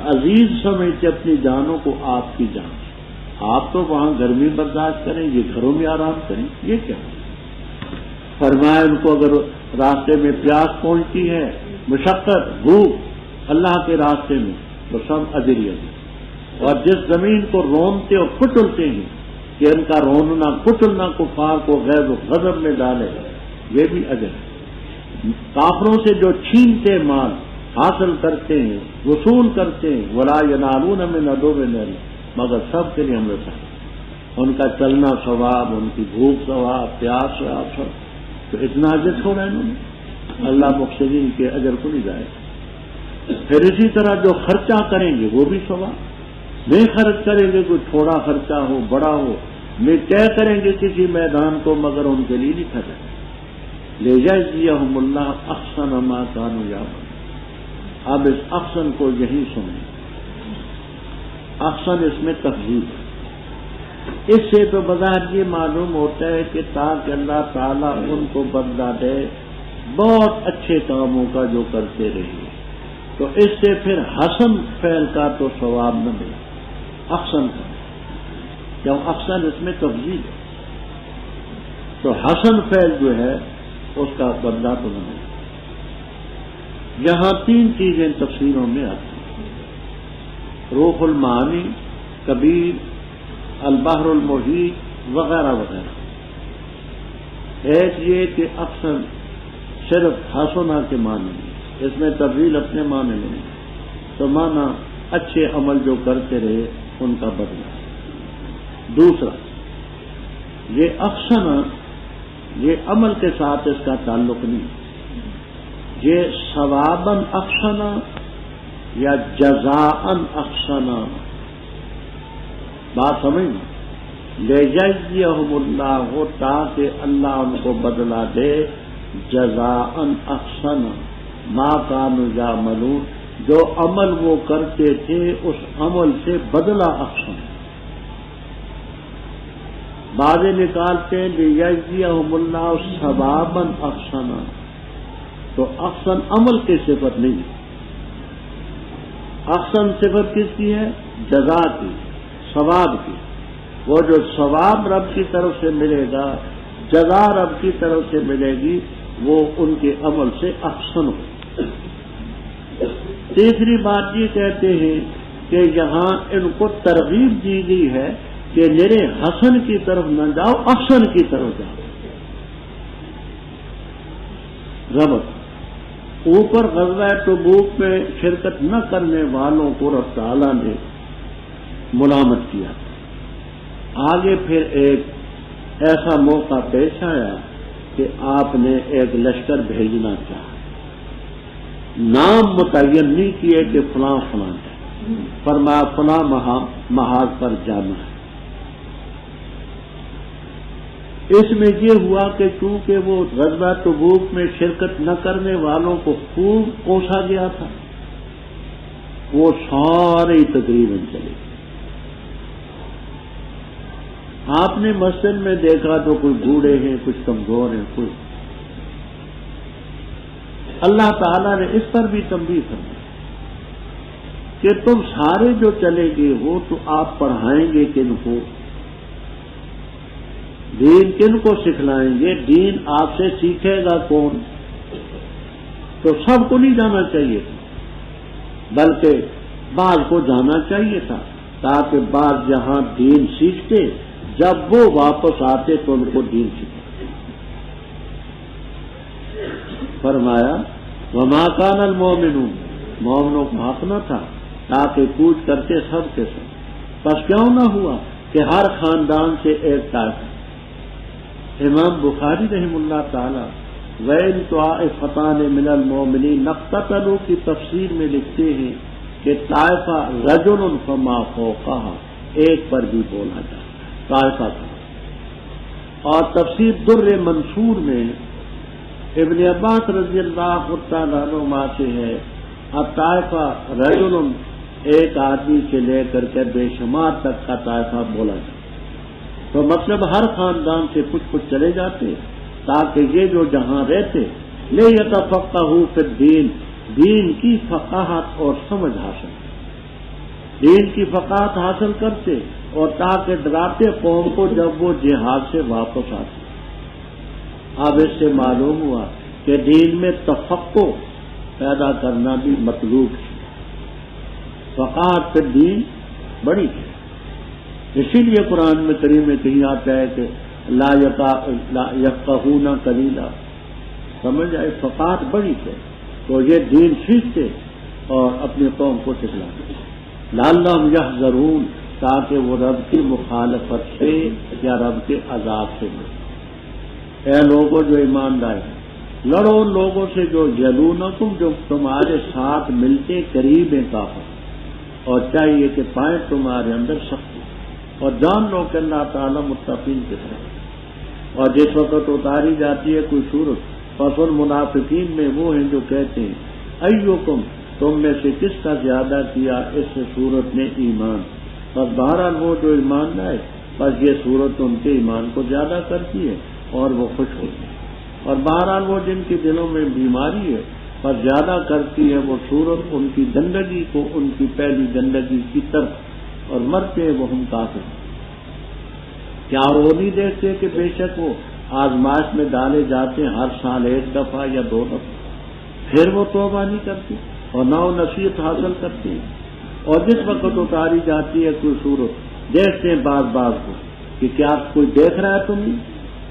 عزیز سمجھتے اپنی جانوں کو آپ کی جان. آپ تو وہاں گرمی برداشت کریں، یہ گھروں میں آرام کریں، یہ کیا؟ فرمایا ان کو اگر راستے میں پیاس پہنچتی ہے، مشقت، بھوک اللہ کے راستے میں، تو سب اجر ہی اجر. اور جس زمین کو رونتے اور کٹلتے ہیں کہ ان کا روننا کٹلنا کفار کو غیظ و غضب میں ڈالے، یہ بھی اجر ہے. کافروں سے جو چھینتے مال حاصل کرتے ہیں، وصول کرتے ہیں، ولا ینالون من عدو نل، مگر سب کے لیے ہم رسا. ان کا چلنا ثواب، ان کی بھوک ثواب، پیاس ثواب، سب. تو اتنا اجر چھوڑا انہوں نے، اللہ مقصدین کے اجر کو نہیں جائے. پھر اسی طرح جو خرچہ کریں گے وہ بھی ثواب. نہیں خرچ کریں گے، کوئی تھوڑا خرچہ ہو بڑا ہو، نہیں طے کریں گے کسی میدان کو، مگر ان کے لیے نہیں کھڑے. لیجزیہم اللہ احسن ما کانوا یعملون. اب اس احسن کو یہی سنیں. احسن اس میں تفضیل ہے. اس سے تو بظاہر یہ معلوم ہوتا ہے کہ تاکہ اللہ تعالیٰ ان کو بدلہ دے بہت اچھے کاموں کا جو کرتے رہے، تو اس سے پھر حسن فعل کا تو ثواب نہ ملے، احسن کا. جب احسن اس میں تفضیل ہے تو حسن فعل جو ہے اس کا بدلہ تو نہ ملے. یہاں تین چیزیں تفسیروں میں آتی ہیں: روح المعانی، کبیر، البحر المحیط وغیرہ وغیرہ. ایک یہ کہ اکثر صرف حسنہ کے معنی میں، اس میں تفضیل اپنے معنی میں نہیں، تو معنی اچھے عمل جو کرتے رہے ان کا بدلہ. دوسرا یہ احسنہ، یہ عمل کے ساتھ اس کا تعلق نہیں، یہ ثواباً احسنہ یا جزاءً احسنہ. بات سمجھ، لیجزیہم اللہ ہو تاکہ اللہ ان کو بدلہ دے جزاءً احسنہ ما کانوا یعملون، جو عمل وہ کرتے تھے اس عمل سے بدلہ احسن. بعض نکالتے ہیں لیجزیہم اللہ ثواباً احسنہ، تو احسن عمل کی صفت نہیں، احسن صفت کس کی ہے؟ جزا کی، ثواب کی. وہ جو ثواب رب کی طرف سے ملے گا، جزا رب کی طرف سے ملے گی، وہ ان کے عمل سے احسن ہو. تیسری بات یہ کہتے ہیں کہ یہاں ان کو ترغیب دی گئی ہے کہ میرے حسن کی طرف نہ جاؤ، احسن کی طرف جاؤ. ربط اوپر غزوہ تبوک میں شرکت نہ کرنے والوں کو رب تعالیٰ نے ملامت کیا. آگے پھر ایک ایسا موقع پیش آیا کہ آپ نے ایک لشکر بھیجنا چاہا، نام متعین نہیں کیے کہ فلاں فلاں ہے، فرمایا فلاں محاذ پر جانا ہے. اس میں یہ ہوا کہ چونکہ وہ غزوہ تبوک میں شرکت نہ کرنے والوں کو خوب کوسا گیا تھا، وہ سارے تقریباً چلے. آپ نے مسجد میں دیکھا تو کچھ بوڑھے ہیں، کچھ کمزور ہیں، کچھ. اللہ تعالیٰ نے اس پر بھی تنبیہ فرمائی کہ تم سارے جو چلے گئے ہو تو آپ پڑھائیں گے کن کو، دین کن کو سکھلائیں گے، دین آپ سے سیکھے گا کون؟ تو سب کو نہیں جانا چاہیے تھا، بلکہ بعض کو جانا چاہیے تھا، تاکہ بعض جہاں دین سیکھتے، جب وہ واپس آتے تو ان کو دین سکھاتے. فرمایا وما کان المؤمنون، مومنوں کو حق نہ تھا تاکہ کوچ کرتے سب کے سب. بس کیوں نہ ہوا کہ ہر خاندان سے ایک طائفہ. امام بخاری رحم اللہ تعالی وَإِن طَائِفَتَانِ مِنَ الْمُؤْمِنِينَ اقْتَتَلُوا کی تفسیر میں لکھتے ہیں کہ طائفہ رجل فما فوقها، ایک پر بھی بولا جاتا ہے طائفہ کا. اور تفسیر در منصور میں ابن عباس رضی اللہ تعالیٰ عنہما سے ہے، الطائفہ رجل، ایک آدمی سے لے کر کے بے شمار تک کا طائفہ بولا جائے، تو مطلب ہر خاندان سے کچھ کچھ چلے جاتے تاکہ یہ جو جہاں رہتے لے یتفقہوا فی الدین، دین کی فقاہت اور سمجھ حاصل، دین کی فقاہت حاصل کرتے، اور تاکہ ڈراتے قوم کو جب وہ جہاد سے واپس آتے۔ اب اس سے معلوم ہوا کہ دین میں تفقہ پیدا کرنا بھی مطلوب ہے، فقاہت فی الدین بڑی ہے۔ اسی لیے قرآن میں کریم میں کہیں آتا ہے کہ لا یفقہون قلیلا، سمجھ آئے، فقاہت بڑی ہے، تو یہ دین سیکھتے اور اپنی قوم کو سکھلاتے، لعلہم یحذرون، تاکہ وہ رب کی مخالفت سے یا رب کے عذاب سے بچیں۔ اے لوگوں جو ایمان لائے، لڑو ان لوگوں سے جو یلونکم، جو تمہارے ساتھ ملتے قریب ہیں کافر، اور چاہیے کہ پائیں تمہارے اندر سختی، اور جان لو کہ اللہ تعالیٰ متقین کے ساتھ۔ اور جس وقت اتاری جاتی ہے کوئی صورت، پس ان منافقین میں وہ ہیں جو کہتے ہیں ایوکم، تم میں سے کس کا زیادہ کیا اس صورت نے ایمان، بس بہرحال وہ جو ایمان لائے، بس یہ صورت ان کے ایمان کو زیادہ کرتی ہے اور وہ خوش ہوتے ہیں، اور بہرحال وہ جن کے دلوں میں بیماری ہے پر زیادہ کرتی ہے وہ صورت ان کی گندگی کو ان کی پہلی گندگی کی طرف، اور مرتے وہ ہم کافر۔ کیا وہ نہیں دیکھتے کہ بے شک وہ آزمائش میں ڈالے جاتے ہیں ہر سال ایک دفعہ یا دو دفعہ، پھر وہ توبہ نہیں کرتے اور نہ وہ نصیحت حاصل کرتے ہیں، اور جس وقت اتاری جاتی ہے کوئی صورت دیکھتے ہیں بعض کو کہ کیا کوئی دیکھ رہا ہے تم،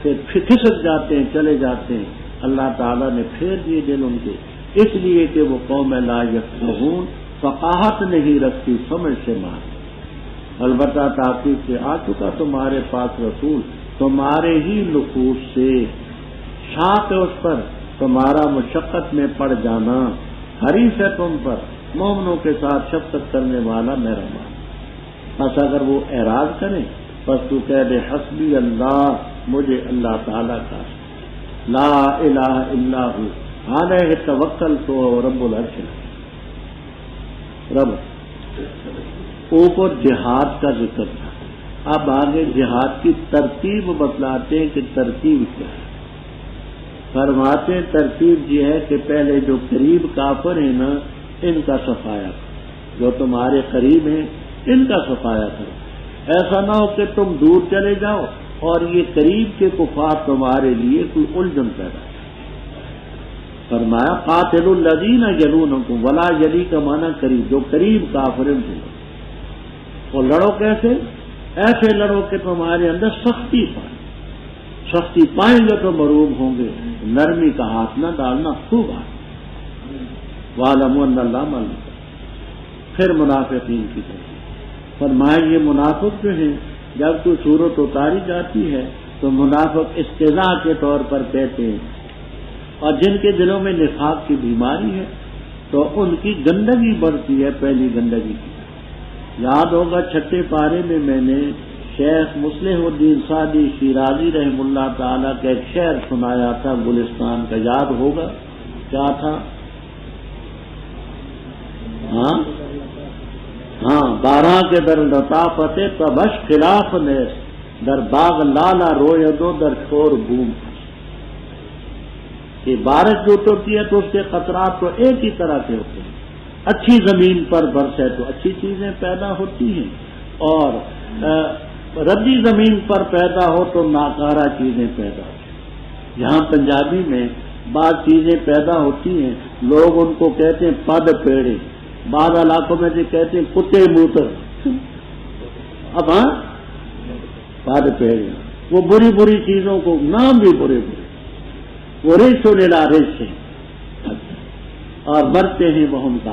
پھر کھسک جاتے ہیں، چلے جاتے ہیں۔ اللہ تعالیٰ نے پھیر دیے دل ان کے، اس لیے کہ وہ قوم لا یفقہون، فقاہت نہیں رکھتی، سمجھ سے مار۔ البتہ تحقیق سے آ چکا تمہارے پاس رسول، تمہارے ہی نفوس سے، شاق ہے اس پر تمہارا مشقت میں پڑ جانا، حریص ہے تم پر، مومنوں کے ساتھ شفقت کرنے والا مہربان۔ بس اگر وہ اعراض کریں بس تو کہہ دے حسبی اللہ، مجھے اللہ تعالیٰ کا لا الہ الا ہو علیہ توکلت رب العرش رب۔ اوپر جہاد کا ذکر تھا، اب آگے جہاد کی ترتیب بتلاتے ہیں کہ ترتیب کیا ہے۔ فرماتے ہیں ترتیب یہ ہے کہ پہلے جو قریب کافر ہیں نا، ان کا صفایا کرو، جو تمہارے قریب ہیں ان کا صفایا کرو، ایسا نہ ہو کہ تم دور چلے جاؤ اور یہ قریب کے کفار تمہارے لیے کوئی الجھن پیدا ہے۔ فرمایا قاتل الذین یلونکم، ولا یلی کا معنی قریب، جو قریب کافر ہیں اور لڑو کیسے؟ ایسے لڑو کہ تمہارے اندر سختی پائیں، سختی پائیں گے تو مروب ہوں گے، نرمی کا ہاتھ نہ ڈالنا، خوب ہاتھ۔ وَاعْلَمُوا أَنَّ اللَّهَ مَعَ الْمُتَّقِينَ۔ پھر منافقین کی طرف فرمایا یہ منافق جو ہیں جب کوئی صورت اتاری جاتی ہے تو منافق استضاء کے طور پر کہتے ہیں، اور جن کے دلوں میں نفاق کی بیماری ہے تو ان کی گندگی بڑھتی ہے پہلی گندگی کی۔ یاد ہوگا چھٹے پارے میں نے شیخ مصلح الدین سعدی شیرازی رحم اللہ تعالیٰ کا ایک شعر سنایا تھا گلستان کا، یاد ہوگا کیا تھا؟ ہاں بارہ کے در لطافت تبش خلاف نیس، در باغ لالا روی دو در شور بوم۔ کہ بارش جو ہوتی ہے تو اس کے خطرات تو ایک ہی طرح کے ہوتے ہیں، اچھی زمین پر برسے تو اچھی چیزیں پیدا ہوتی ہیں، اور ردی زمین پر پیدا ہو تو ناکارہ چیزیں پیدا ہوتی ہیں۔ یہاں پنجابی میں بعض چیزیں پیدا ہوتی ہیں، لوگ ان کو کہتے ہیں پد پیڑے، بعض علاقوں میں جو کہتے ہیں کتے موتر۔ اب پد پیڑے، وہ بری بری چیزوں کو نام بھی برے وہ رش و لیلا رش ہے، اور مرتے ہیں وہ ہم کا۔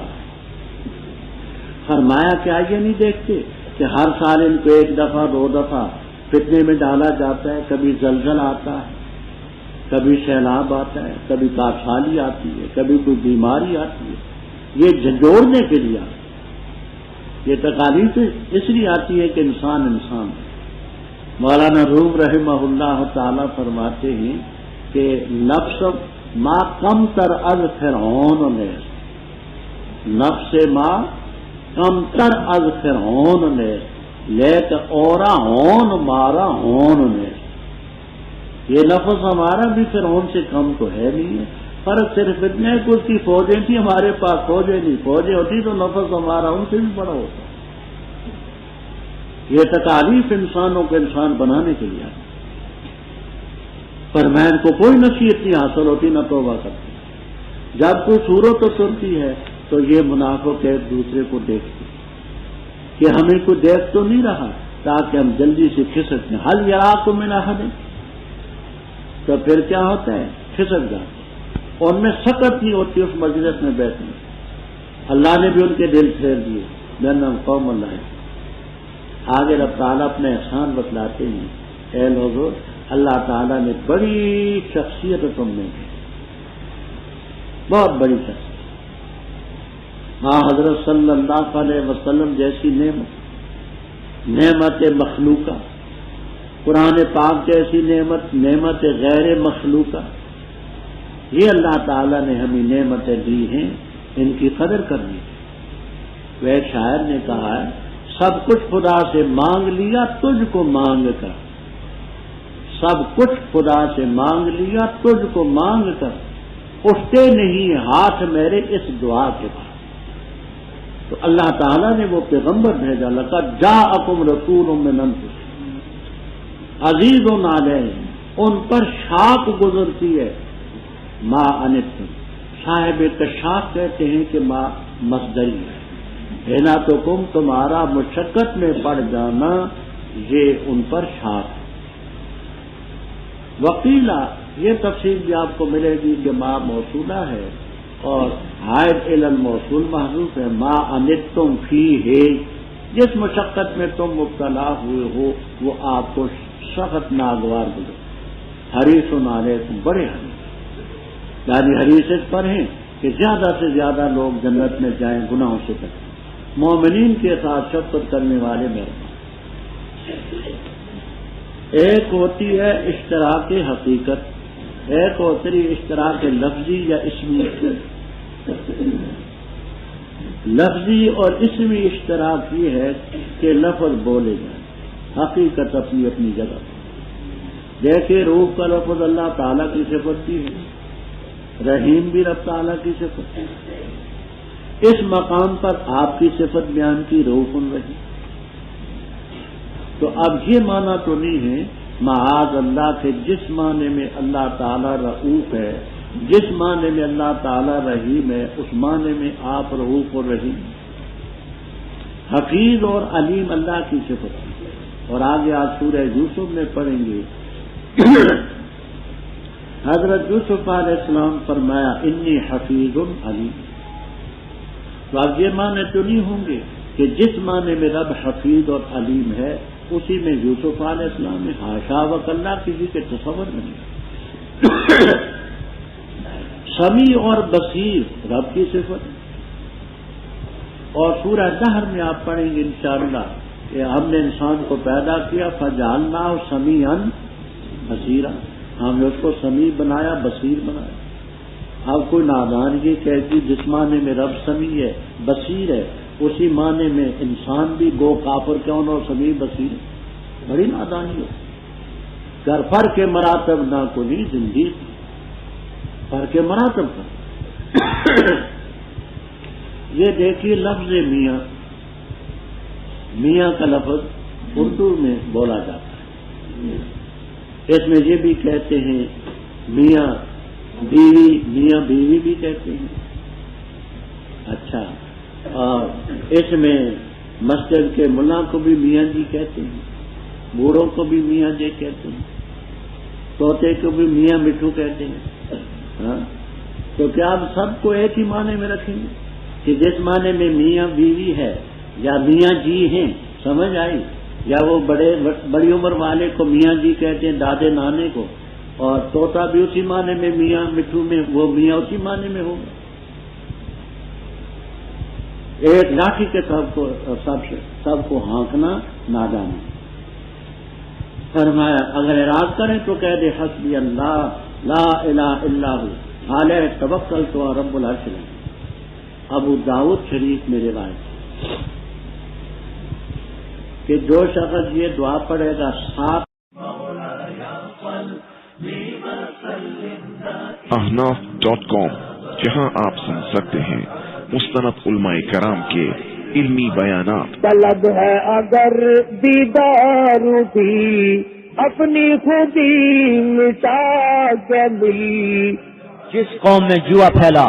فرمایا کیا یہ نہیں دیکھتے کہ ہر سال ان کو ایک دفعہ دو دفعہ فتنے میں ڈالا جاتا ہے، کبھی زلزلہ آتا ہے، کبھی سیلاب آتا ہے، کبھی کاشالی آتی ہے، کبھی کوئی بیماری آتی ہے، یہ جھنجھوڑنے کے لیے آتی ہے، یہ تکالیف اس لیے آتی ہے کہ انسان ہے۔ مولانا روم رحمہ اللہ تعالی فرماتے ہیں کہ نفس ما کم تر از فرعون نے نفس ما کم تر از فرعون نے لیک اورا ہون مارا ہون نے. یہ لفظ ہمارا بھی فرعون سے کم تو ہے نہیں ہے. فرق صرف اتنے کہ اس کی فوجیں تھیں، ہمارے پاس فوجیں نہیں. فوجیں ہوتی تو لفظ ہمارا ان سے بھی بڑا ہوتا. یہ تکالیف انسانوں کو انسان بنانے کے لیے آتی، پر میں ان کو کوئی نصیحت نہیں حاصل ہوتی، نہ توبہ کرتی. جب کوئی صورت اترتی ہے تو یہ منافق ایک دوسرے کو دیکھتے کہ ہمیں کوئی دیکھ تو نہیں رہا، تاکہ ہم جلدی سے کھسک جائیں. حل یراکم من احد، تو پھر کیا ہوتا ہے؟ کھسک جاتے. ان میں سکت نہیں ہوتی اس مجلس میں بیٹھنے. اللہ نے بھی ان کے دل پھیر دیے. بینہم قوم اللہ. آگے رب تعالیٰ اپنے احسان بتلاتے ہیں، اے لوگو اللہ تعالیٰ نے بڑی شخصیت تم نے دی، بہت بڑی شخصیت. ہاں حضرت صلی اللہ علیہ وسلم جیسی نعمت مخلوقہ، قرآن پاک جیسی نعمت غیر مخلوقہ، یہ اللہ تعالیٰ نے ہمیں نعمتیں دی ہیں، ان کی قدر کرنی. وہ ایک شاعر نے کہا ہے، سب کچھ خدا سے مانگ لیا تجھ کو مانگ کر، سب کچھ خدا سے مانگ لیا تجھ کو مانگ کر، اٹھتے نہیں ہاتھ میرے اس دعا کے بعد. تو اللہ تعالیٰ نے وہ پیغمبر بھیجا، لقد جاءکم رسول من انفسکم عزیز علیہ، ان پر شاق گزرتی ہے ما عنتم. صاحب کشاف کہتے ہیں کہ ما مصدری ہے. ہینا تو کم تمہارا مشقت میں پڑ جانا، یہ ان پر شاق. وکیلا یہ تفصیل بھی آپ کو ملے گی کہ ما موصولہ ہے اور عائد الی الموصول محذوف ہے. ما عنتم فیہ، جس مشقت میں تم مبتلا ہوئے ہو وہ آپ کو سخت ناگوار گزرے. حریص علیکم، بڑے حریص، یعنی حریص اس پر ہیں کہ زیادہ سے زیادہ لوگ جنت میں جائیں گناہوں سے بچیں. مومنین کے ساتھ شفقت کرنے والے مہربان. ایک ہوتی ہے اشتراک حقیقت، ایک ہوتی ہے اشتراک لفظی یا اسمی. لفظی اور اسمی اشتراک یہ ہے کہ لفظ بولے جائیں، حقیقت اپنی اپنی جگہ. دیکھیں روح کا لفظ اللہ تعالیٰ کی صفت بھی ہے، رحیم بھی رب تعالیٰ کی صفت ہے. اس مقام پر آپ کی صفت بیان کی روح رہی. تو اب یہ معنی تو نہیں ہے معاذ اللہ کے جس معنی میں اللہ تعالیٰ رؤوف ہے، جس معنی میں اللہ تعالیٰ رحیم ہے، اس معنی میں آپ رؤوف اور رحیم. حفیظ اور علیم اللہ کی صفت ہے. اور آگے آج سورہ یوسف میں پڑھیں گے، حضرت یوسف علیہ السلام فرمایا انی حفیظ علیم. تو اب یہ معنی تو نہیں ہوں گے کہ جس معنی میں رب حفیظ اور علیم ہے اسی میں یوسف علیہ السلام نے حاشا وکلا کسی کے تصور نہیں. سمیع اور بصیر رب کی صفت ہے. اور سورہ دہر میں آپ پڑھیں گے انشاءاللہ کہ ہم نے انسان کو پیدا کیا فجعلناہ سمیعا بصیرا، ہم نے اس کو سمیع بنایا، بصیر بنایا. اب کوئی نادان یہ کہتی جس معنی میں رب سمیع ہے بصیر ہے اسی معنی میں انسان بھی گو کافر کیوں نہ سمیع بصیر ہے، بڑی نادانی ہو. گر فرق کے مراتب نہ کوئی زندگی فرق کے مراتب کا. یہ دیکھیے لفظ میاں، میاں کا لفظ اردو میں بولا جاتا ہے. اس میں یہ بھی کہتے ہیں میاں بیوی، میاں بیوی بھی کہتے ہیں. اچھا، اور اس میں مسجد کے ملا کو بھی میاں جی کہتے ہیں، بوڑھوں کو بھی میاں جی کہتے ہیں، طوطے کو بھی میاں مٹھو کہتے ہیں. ہاں، تو کیا آپ سب کو ایک ہی معنی میں رکھیں گے کہ جس معنی میں میاں بیوی ہے یا میاں جی ہیں، سمجھ آئی؟ یا وہ بڑی عمر والے کو میاں جی کہتے ہیں، دادے نانے کو، اور طوطا بھی اسی معنی میں میاں مٹھو میں وہ میاں اسی معنی میں ہوگا. ایک لاٹھی کے سب کو ہانکنا نادانی. فرمایا اگر اعراض کریں تو کہہ دے حسبی اللہ لا الہ الا ہو، علیہ توکلت رب العرش العظیم۔ ابو داؤد شریف میں روایت کہ جو شخص یہ دعا پڑھے گا 7 ahnaf.com، جہاں آپ سن سکتے ہیں مستند علماء کرام کے علمی بیانات۔ طلب ہے اگر دیدار بھی اپنی خودی مٹا کے ملی۔ جس قوم میں جوا پھیلا،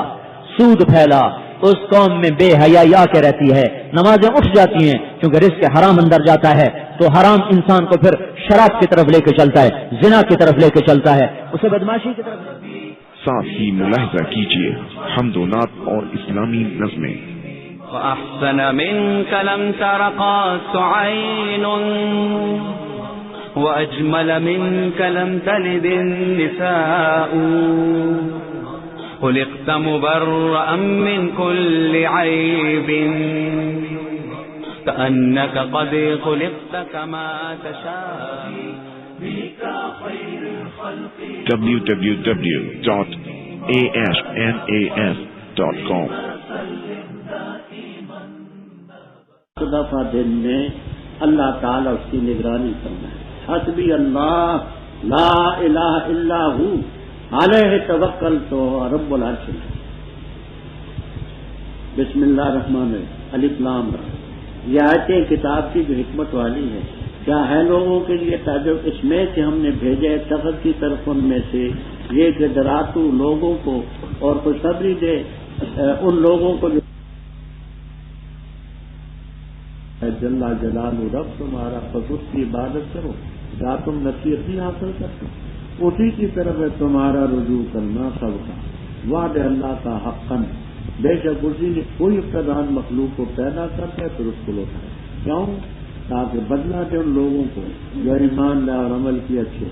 سود پھیلا، اس قوم میں بے حیائی آ کے رہتی ہے، نمازیں اٹھ جاتی ہیں کیونکہ رزق حرام اندر جاتا ہے، تو حرام انسان کو پھر شراب کی طرف لے کے چلتا ہے، زنا کی طرف لے کے چلتا ہے، اسے بدماشی کی طرف لے کے۔ ساتھ ہی ملاحظہ کیجیے حمد و نعت اور اسلامی نظمیں۔ وأحسن منك لم تر قط عين وأجمل منك لم تلد النساء خلقت مبرأ من كل عيب كأنك قد خلقت كما تشاء www.ashnas.com۔ دفعہ دن میں اللہ تعالیٰ اس کی نگرانی کرنا ہے۔ حسبی اللہ لا الہ الا ہو علیہ توکلت رب العرش العظیم۔ بسم اللہ الرحمن الرحیم، الف لام را۔ یہ آیتیں کتاب کی جو حکمت والی ہے، کیا ہے لوگوں کے لیے تعجب اس میں کہ ہم نے بھیجے ایک شخص کی طرف ان میں سے یہ کہ ڈراتو لوگوں کو اور خوشخبری دے ان لوگوں کو جو جل جلالہ رب تمہارا، بس اس کی عبادت کرو، کیا تم نصیحتی حاصل کرتے ہو؟ اسی کی طرف ہے تمہارا رجوع کرنا سب کا، وعد اللہ کا حقاً، بے شک اسی نے کوئی ابتدان مخلوق کو پیدا کرتا ہے پھر اس کو لوٹائے، کیوں؟ تاکہ بدلہ دے ان لوگوں کو جو ایمان لائے اور عمل کی اچھے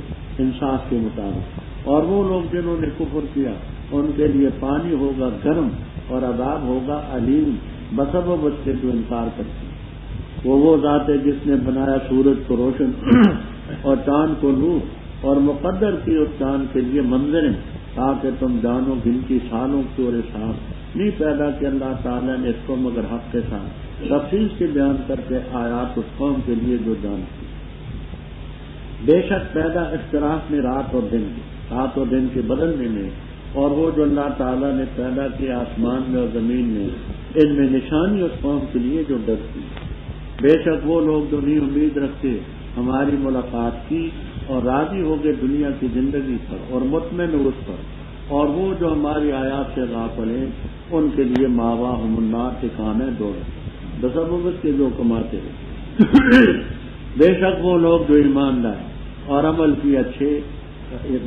انصاف کے مطابق، اور وہ لوگ جنہوں نے کفر کیا ان کے لیے پانی ہوگا گرم اور عذاب ہوگا علیم بسبب اس کے جو انکار کرتے ہیں۔ وہ ذات ہے جس نے بنایا سورج کو روشن اور چاند کو نور اور مقدر کی اس چاند کے لیے منظریں تاکہ تم جانو جن کی سالوں کی اور حساب نہیں پیدا کیا اللہ تعالیٰ نے اس کو مگر حق کے ساتھ تفصیل سے بیان کر کے آیات اس قوم کے لیے جو جانتی۔ بے شک پیدا اختلاف میں رات اور دن کے بدلنے میں، اور وہ جو اللہ تعالیٰ نے پیدا کیا آسمان میں اور زمین میں، ان میں نشانی اس قوم کے لیے جو ڈرتی۔ بے شک وہ لوگ جو نہیں امید رکھتے ہماری ملاقات کی اور راضی ہو گئے دنیا کی زندگی پر اور مطمئن اس پر، اور وہ جو ہماری آیات سے غافل ہیں ان کے لیے ماواہم النار ٹھکانے دو بسبب کے جو کماتے ہیں۔ بے شک وہ لوگ جو ایمان لائے اور عمل کی اچھے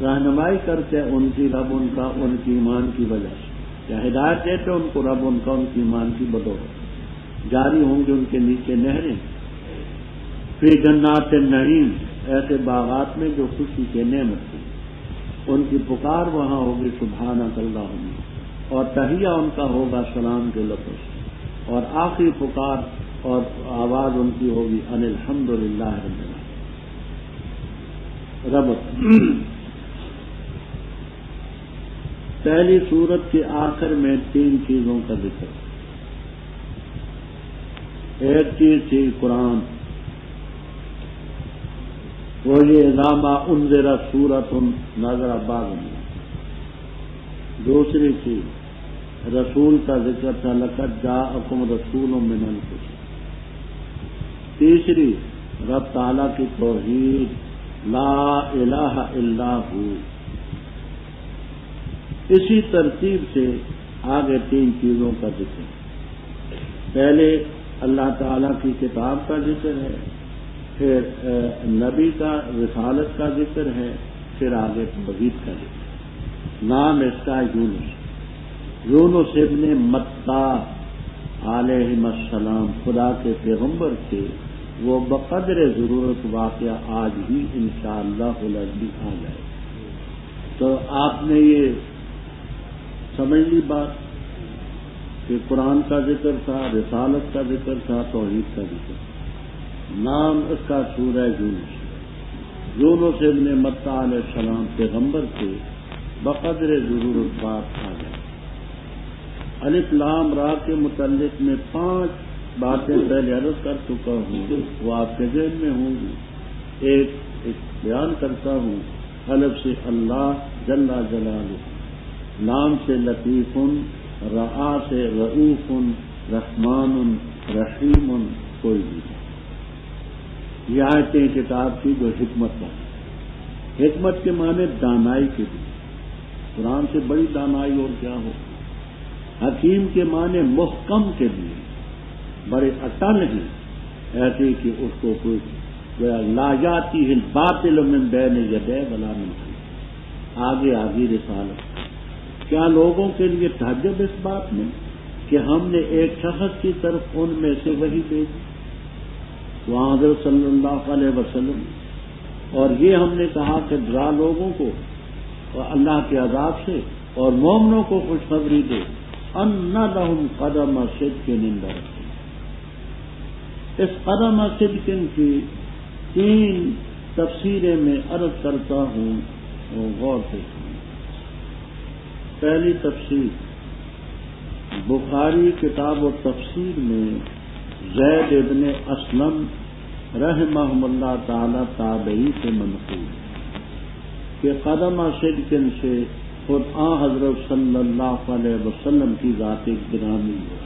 رہنمائی کرتے ان کی رب ان کا ان کی ایمان کی وجہ سے، یا ہدایت دیتے ان کو رب ان کا ان کی ایمان کی بدولت، جاری ہوں گے ان کے نیچے نہریں فی جنات النعیم، ایسے باغات میں جو خوشی کے نعمت تھی، ان کی پکار وہاں ہوگی سبحانک اللہم، اور تحیہ ان کا ہوگا سلام کے لفظ، اور آخری پکار اور آواز ان کی ہوگی ان الحمدللہ رب العالمین۔ رب پہلی سورت کے آخر میں 3 چیزوں کا ذکر۔ ایک چیز تھی قرآن، وہ یہ اذا انذرت سورۃ نذر بعضها۔ دوسری چیز رسول کا ذکر تھا، لقد جاءکم رسول من انفسکم۔ تیسری رب تعالیٰ کی توحید، لا الہ الا ہو۔ اسی ترتیب سے آگے 3 چیزوں کا ذکر، پہلے اللہ تعالیٰ کی کتاب کا ذکر ہے، پھر نبی کا رسالت کا ذکر ہے، پھر آگے توحید کا ذکر۔ نام اس کا یونس ابن متیٰ علیہ السلام خدا کے پیغمبر تھے، وہ بقدر ضرورت واقعہ آج ہی انشاءاللہ العزیز آ جائے۔ تو آپ نے یہ سمجھ لی بات کہ قرآن کا ذکر تھا، رسالت کا ذکر تھا، توحید کا ذکر تھا۔ نام اس کا سورہ یونس ابن متیٰ علیہ السلام پیغمبر تھے، بقدر ضرورت بات آ جائے۔ الف لام را کے متعلق میں 5 باتیں پہلے عرض کر چکا ہوں، وہ آپ کے ذہن میں ہوں گی۔ ایک بیان کرتا ہوں، الف سے اللہ جل جلالہ، لام سے لطیف، رعا سے رؤوف، رحمان رحیم، کوئی بھی یہ آیتیں کتاب کی جو حکمت ہے، حکمت کے معنی دانائی کے لیے، قرآن سے بڑی دانائی اور کیا ہو۔ حکیم کے معنی محکم کے لیے، بڑے اٹل ہیں، ایسے کہ اس کو کوئی لا یاتی الباطل من بین یدیہ ولا من خلفہ، آگے آگے رسالت۔ کیا لوگوں کے لیے تعجب اس بات میں کہ ہم نے ایک شخص کی طرف ان میں سے وحی بھیجی، وہاں حضرت صلی اللہ علیہ وسلم، اور یہ ہم نے کہا کہ ڈرا لوگوں کو اللہ کے عذاب سے اور مومنوں کو خوشخبری دے، ان لہم قدم صدق عند ربہم۔ اس قدم صدق کی 3 تفسیریں میں عرض کرتا ہوں، غور سے سنیں۔ پہلی تفسیر بخاری کتاب و تفسیر میں زید ابن اسلم رحمہ اللہ تعالی تابعی سے منقول کہ قدم صدق سے خود حضرت صلی اللہ علیہ وسلم کی ذات گرامی ہے۔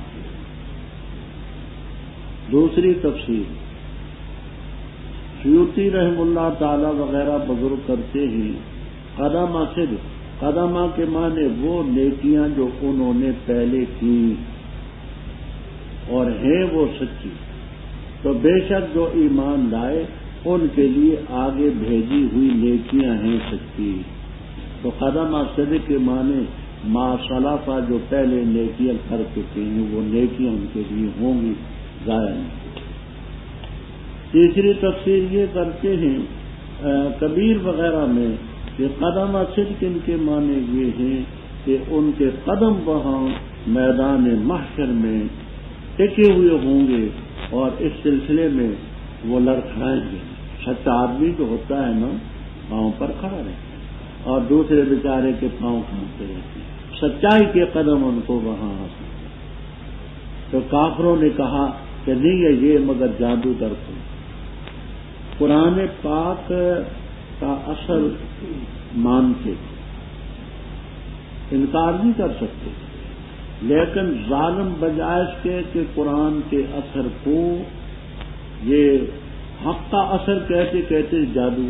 دوسری تفسیر سیوطی رحم اللہ تعالی وغیرہ بزرگ کرتے ہیں، قدم صدق، قدمہ کے معنی وہ نیکیاں جو انہوں نے پہلے کی اور ہیں وہ سچی، تو بے شک جو ایمان لائے ان کے لیے آگے بھیجی ہوئی نیکیاں ہیں سچی۔ تو قدمہ صدق کے معنی ما سلفہ، جو پہلے نیکیاں کر چکے ہیں وہ نیکیاں ان کے لیے ہوں گی، ضائع نہیں۔ تیسری تفسیر یہ کرتے ہیں کبیر وغیرہ میں کہ قدم صدق ان کے معنی یہ ہیں کہ ان کے قدم وہاں میدان محشر میں ٹکے ہوئے ہوں گے اور اس سلسلے میں وہ لڑکھڑائیں گے۔ سچا آدمی جو ہوتا ہے نا پاؤں پر کھڑا رہتا ہے اور دوسرے بیچارے کے پاؤں کھانتے رہتے ہیں، سچائی کے قدم ان کو وہاں حاصل۔ تو کافروں نے کہا کہ نہیں ہے یہ مگر جادوگر کو۔ قرآن پاک کا اثر مانتے، انکار نہیں کر سکتے، لیکن ظالم بجائے اس کے کہ قرآن کے اثر کو یہ حق کا اثر کہتے کہتے جادو،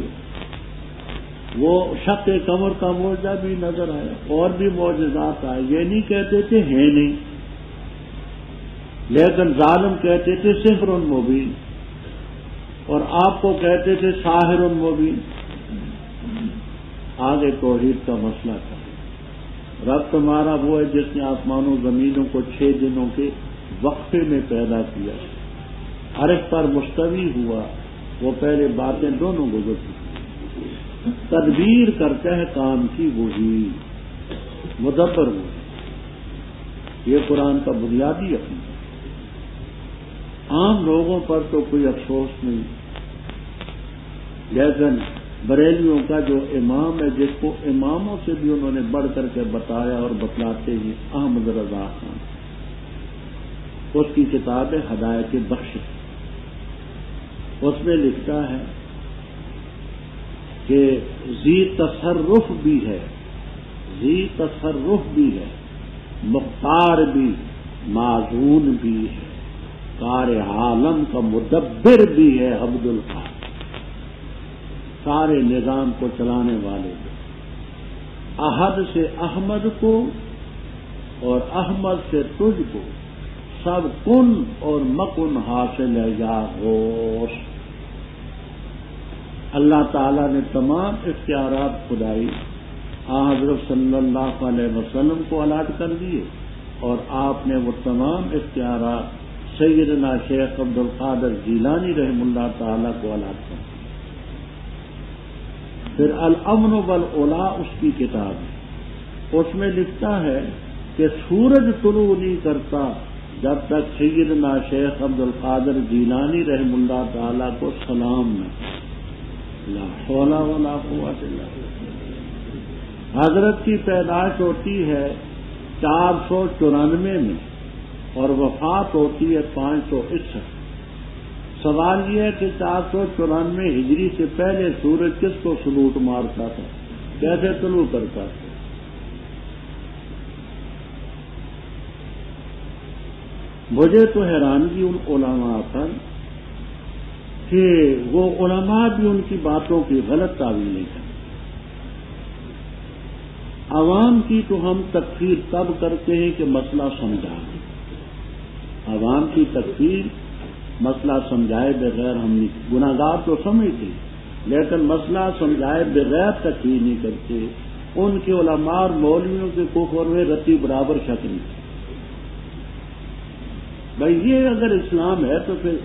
وہ شق قمر کا معجزہ بھی نظر آیا اور بھی معجزات آئے، یہ نہیں کہتے تھے ہے نہیں، لیکن ظالم کہتے تھے سحر مبین، اور آپ کو کہتے تھے ساحر مبین۔ آگے توحید کا مسئلہ تھا۔ رب تمہارا وہ ہے جس نے آسمانوں زمینوں کو 6 دنوں کے وقفے میں پیدا کیا، عرش پر مستوی ہوا، وہ پہلے باتیں دونوں گزر چکی، تدبیر کرتا ہے کام کی وہی، مدبر وہی۔ یہ قرآن کا بنیادی عقیدہ۔ عام لوگوں پر تو کوئی افسوس نہیں، لیکن بریلیوں کا جو امام ہے، جس کو اماموں سے بھی انہوں نے بڑھ کر کے بتایا اور بتلاتے ہیں، احمد رضا خان، اس کی کتاب ہے ہدایت بخش، اس میں لکھتا ہے کہ ذی تصرف بھی ہے، ذی تصرف بھی ہے، مختار بھی، معزون بھی ہے، کار عالم کا مدبر بھی ہے، عبد القادر، سارے نظام کو چلانے والے ہیں۔ احد سے احمد کو اور احمد سے تجھ کو سب کن اور مکن حاصل ہے یا ہوش۔ اللہ تعالیٰ نے تمام اختیارات خدائی حضرت صلی اللہ علیہ وسلم کو الاٹ کر دیے، اور آپ نے وہ تمام اختیارات سیدنا شیخ عبد القادر جیلانی رحم اللہ تعالیٰ کو الاٹ کر دیے۔ پھر الامن والعلا اس کی کتاب ہے، اس میں لکھتا ہے کہ سورج طلوع نہیں کرتا جب تک سیدنا شیخ عبد القادر جیلانی رحم اللہ تعالیٰ کو سلام نہ کرے۔ لا حول ولا قوت الا باللہ۔ حضرت کی پیدائش ہوتی ہے 494 میں اور وفات ہوتی ہے 561۔ سوال یہ ہے کہ 494 ہجری سے پہلے سورج کس کو سلوٹ مارتا تھا، کیسے طلوع کرتا تھا؟ مجھے تو حیرانگی ان علماء پر کہ وہ علماء بھی ان کی باتوں کی غلط تعویل نہیں کرتے۔ عوام کی تو ہم تکفیر تب کرتے ہیں کہ مسئلہ سمجھائیں، عوام کی تکفیر مسئلہ سمجھائے بغیر ہم نہیں، گناہگار تو سمجھتے لیکن مسئلہ سمجھائے بغیر تکفیر نہیں کرتے۔ ان کے علماء اور مولویوں کے کفر میں رتی برابر شک نہیں۔ بھائی یہ اگر اسلام ہے تو پھر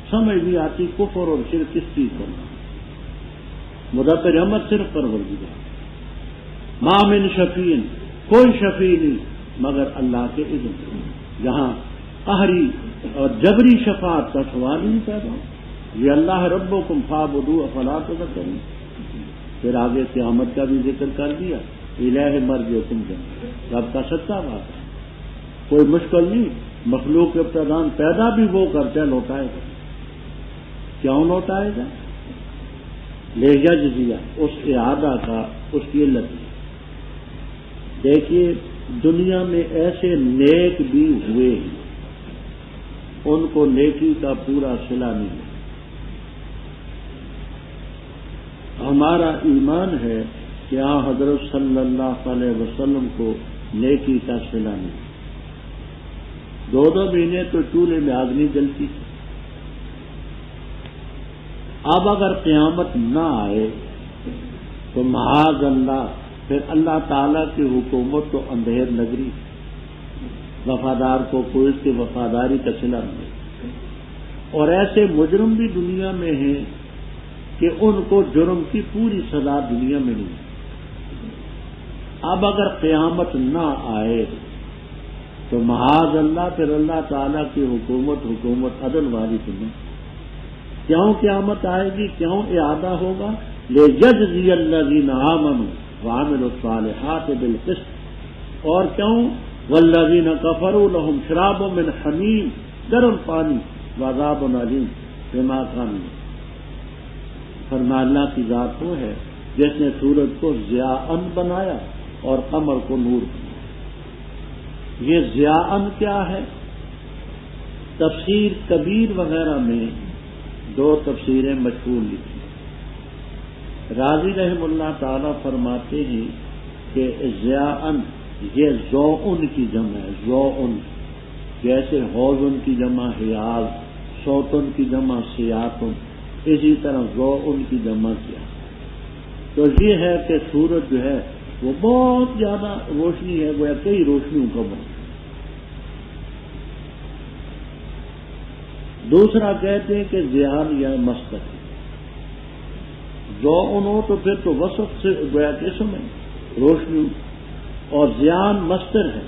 سمجھ نہیں آتی کفر اور شرک کس چیز کرنا۔ مدبر احمد صرف پروردگار، ما من شفیع، کوئی شفیع نہیں مگر اللہ کے اذن سے۔ جہاں قہری اور جبری شفاعت کا سوال ہی نہیں پیدا ہو۔ یہ اللہ ربکم فاعبدوہ افلا تذکرون۔ پھر آگے قیامت کا بھی ذکر کر دیا، الہ مرجعکم جمیعا، رب کا سچا بات ہے، کوئی مشکل نہیں۔ مخلوق کے ابتدان پیدا بھی وہ کرتے ہیں، لوٹائے گا۔ کیوں لوٹائے گا؟ لیجزیہ، اس اعادہ کا اس کی علت ہے۔ دیکھیے دنیا میں ایسے نیک بھی ہوئے ہیں، ان کو نیکی کا پورا صلہ نہیں ہے۔ ہمارا ایمان ہے کہ حضرت صلی اللہ علیہ وسلم کو نیکی کا صلہ نہیں۔ 2 مہینے تو چولہے میں آگ نہیں جلتی۔ اب اگر قیامت نہ آئے تو معاذ اللہ پھر اللہ تعالیٰ کی حکومت تو اندھیر نگری، وفادار کو کوئی اس کی وفاداری کا صلہ نہیں۔ اور ایسے مجرم بھی دنیا میں ہیں کہ ان کو جرم کی پوری سزا دنیا میں نہیں۔ اب اگر قیامت نہ آئے تو معاذ اللہ پھر اللہ تعالیٰ کی حکومت عدل والی تو نہیں۔ کیوں قیامت آئے گی، کیوں اعادہ ہوگا؟ لیجزی الذین آمنوا وعملوا الصالحات بالقسط، اور کیوں؟ والذین کفروا لهم شراب من حمیم، گرم پانی، وعذاب علیم بما کانوا۔ فرمایا اللہ کی ذات وہ ہے جس نے سورج کو ضیاءً بنایا اور قمر کو نور بنایا۔ یہ ضیاءً کیا ہے؟ تفسیر کبیر وغیرہ میں 2 تفسیریں مشہور لکھی۔ راضی رحم اللہ تعالی فرماتے ہیں کہ ضیاءً یہ ذوءً کی جمع ہے، ذوءً، جیسے حوضن کی جمع حیاض، صوتن کی جمع سیاتن، اسی طرح ذوءً کی جمع کیا۔ تو یہ ہے کہ سورج جو ہے وہ بہت زیادہ روشنی ہے، وہ کئی روشنیوں کا بنا۔ دوسرا کہتے ہیں کہ ضیاءً یا مصدر ہے، ذوءً ہو تو پھر تو وصف سے گویا قسم ہے روشنی، اور ضیاءً مصدر ہے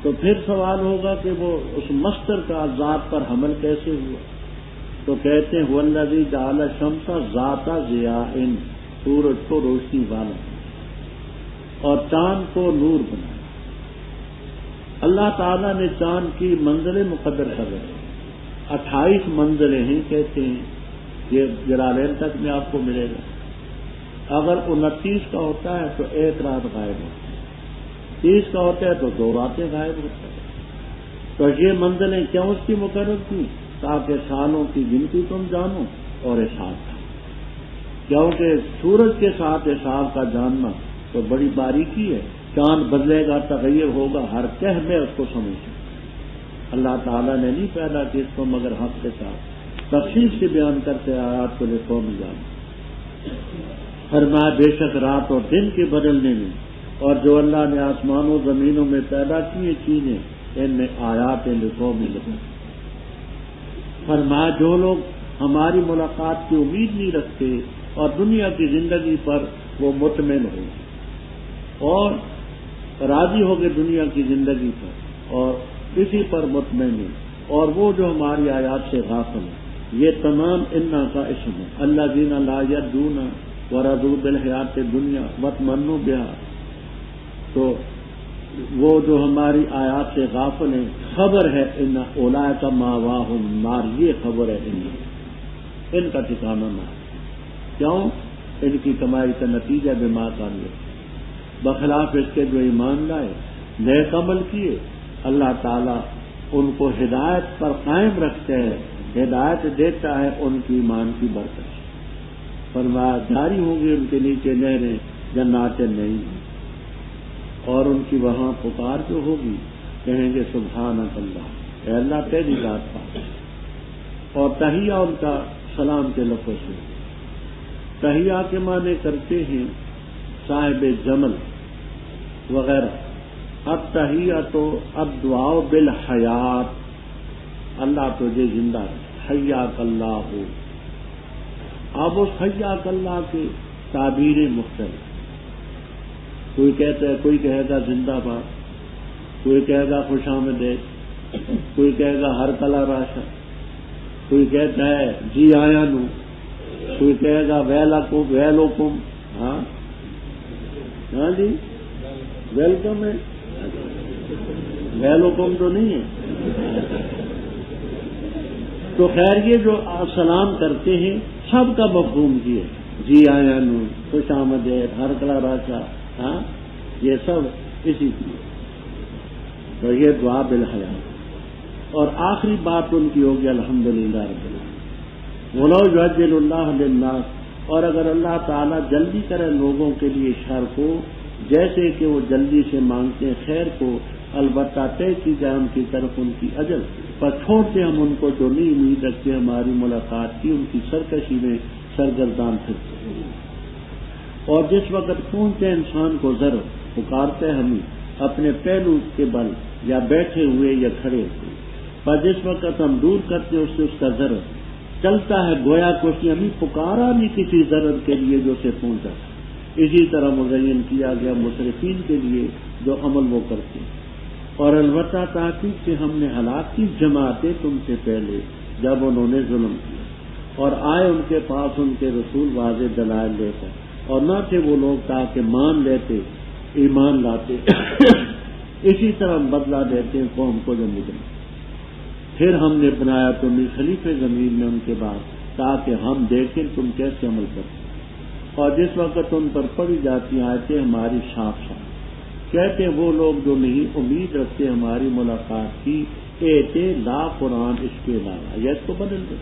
تو پھر سوال ہوگا کہ وہ اس مصدر کا ذات پر حمل کیسے ہوا؟ تو کہتے ہیں هو الذی جعل الشمس ذات ضیاء، سورج کو روشنی والا اور چاند کو نور بنایا۔ اللہ تعالیٰ نے چاند کی منزلیں مقرر کر رہے ہیں، 28 منزلیں ہیں کہتے ہیں، یہ جلالین تک میں آپ کو ملے گا۔ اگر 29 کا ہوتا ہے تو 1 رات غائب ہوتی ہے، 30 کا ہوتا ہے تو 2 راتیں غائب ہوتی ہیں۔ تو یہ منزلیں کیوں اس کی مقرر کی؟ تاکہ سالوں کی گنتی تم جانو اور حساب کا، کیونکہ سورج کے ساتھ حساب کا جاننا تو بڑی باریکی ہے۔ چاند بدلے گا، تغیر ہوگا، ہر کہہ میں اس کو سمجھیں۔ اللہ تعالیٰ نے نہیں پیدا کی اس کو مگر حق کے ساتھ تفصیل سے بیان کرتے آیات کو لکھو میں جانا۔ فرمایا بے شک رات اور دن کے بدلنے میں اور جو اللہ نے آسمانوں زمینوں میں پیدا کیے چیزیں، ان میں آیات لکھو میں لکھو۔ فرمایا جو لوگ ہماری ملاقات کی امید نہیں رکھتے اور دنیا کی زندگی پر وہ مطمئن ہو اور راضی ہو گئے دنیا کی زندگی پر اور اسی پر مطمئن ہو، اور وہ جو ہماری آیات سے غافل ہیں، یہ تمام انا کا اسم ہے۔ الذین لا یرجون ورضوا بالحیات الدنیا واطمئنوا بها تو وہ جو ہماری آیات سے غافل ہیں، خبر ہے ان اولئک مأواہم النار، یہ خبر ہے ان کا ٹھکانہ نار۔ کیوں؟ ان کی کمائی کا نتیجہ بما کانوا، بخلاف اس کے جو ایمان لائے، نیک عمل کیے، اللہ تعالیٰ ان کو ہدایت پر قائم رکھتے ہیں، ہدایت دیتا ہے ان کی ایمان کی برکت سے۔ فرمایا جاری ہوں گی ان کے نیچے نہریں جنات النعیم، اور ان کی وہاں پکار جو ہوگی کہیں گے سبحانک اللہ، اے اللہ تیری ذات پاک۔ اور تحیہ ان کا سلام کے لفظ سے، تحیہ کے معنی کرتے ہیں صاحب جمل وغیرہ۔ اب تحیہ تو اب دعا بالحیات، اللہ تجھے زندہ رکھے، حیاک اللہ ہو۔ اب اس حیاک اللہ کے تعبیریں مختلف، کوئی کہتا ہے، کوئی کہے گا زندہ باد، کوئی کہے گا خوش آمدید، کوئی کہے گا ہر کلا راشا، کوئی کہتا ہے جی آیا نو، کوئی کہے گا ویلکم، ہاں جی ویلکم ہے، ویلکم تو نہیں ہے۔ تو خیر یہ جو سلام کرتے ہیں سب کا مفہوم یہ ہے، جی آیا نو، خوش آمدید، ہر کلا راشا، ہاں یہ سب اسی کی۔ تو یہ دعا بالحیات، اور آخری بات ان کی ہوگی الحمدللہ رب العالمین۔ وَلَوْ يُعَجِّلُ اللَّهُ لِلنَّاسِ، اور اگر اللہ تعالیٰ جلدی کرے لوگوں کے لیے شر کو، جیسے کہ وہ جلدی سے مانگتے ہیں خیر کو، البتہ طے کی جائے ان کی طرف ان کی اجل، پر چھوڑتے ہم ان کو جو نہیں امید رکھتے ہماری ملاقات کی، ان کی سرکشی میں سرگردان پھرتے ہیں۔ اور جس وقت پہنچتے انسان کو ضرر، پکارتے ہمیں اپنے پہلو کے بل، یا بیٹھے ہوئے یا کھڑے ہوئے، پر جس وقت ہم دور کرتے اس سے اس کا ضرر چلتا ہے، گویا کہ اس نے ہمیں پکارا نہیں کسی ضرر کے لیے جو اسے پہنچا۔ اسی طرح مزین کیا گیا مسرفین کے لیے جو عمل وہ کرتے ہیں۔ اور البتہ تحقیق سے ہم نے ہلاک کی جماعتیں تم سے پہلے جب انہوں نے ظلم کیا، اور آئے ان کے پاس ان کے رسول واضح دلائل لے کر، اور نہ تھے وہ لوگ تاکہ مان لیتے، ایمان لاتے۔ اسی طرح ہم بدلہ دیتے ہیں قوم کو جو مجرم۔ پھر ہم نے بنایا تمہیں خلیفہ زمین میں ان کے بعد، تاکہ ہم دیکھیں تم کیسے عمل کرتے۔ اور جس وقت ان پر پڑی جاتی آیتیں ہماری صاف صاف، کہتے وہ لوگ جو نہیں امید رکھتے ہماری ملاقات کی، ایتے لا قرآن اس کے علاوہ، یا اس کو بدل دے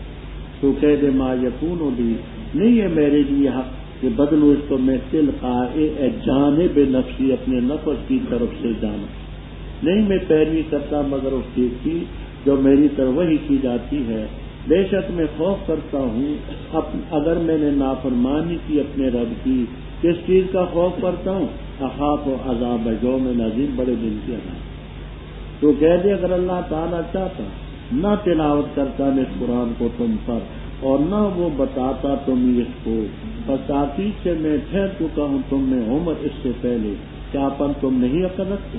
تو کہہ دے ما یکون لی، نہیں ہے میرے لیے حق کہ بدلو اس کو میں تلقائے جانب نفسی، اپنے نفس کی طرف سے جانا، نہیں میں پیروی کرتا مگر اس چیز کی جو میری طرف وحی کی جاتی ہے۔ بے شک میں خوف کرتا ہوں اگر میں نے نافرمانی کی اپنے رب کی، کس چیز کا خوف کرتا ہوں؟ اخاف و عذاب یوم عظیم، بڑے دن کی عذاب۔ تو کہہ دے اگر اللہ تعالیٰ چاہتا نہ تلاوت کرتا میں اس قرآن کو تم پر، اور نہ وہ بتاتا تم اس کو، بس تاکید سے میں ٹھہر چکا ہوں تم میں عمر اس سے پہلے، کیا پن تم نہیں عقل رکھتے؟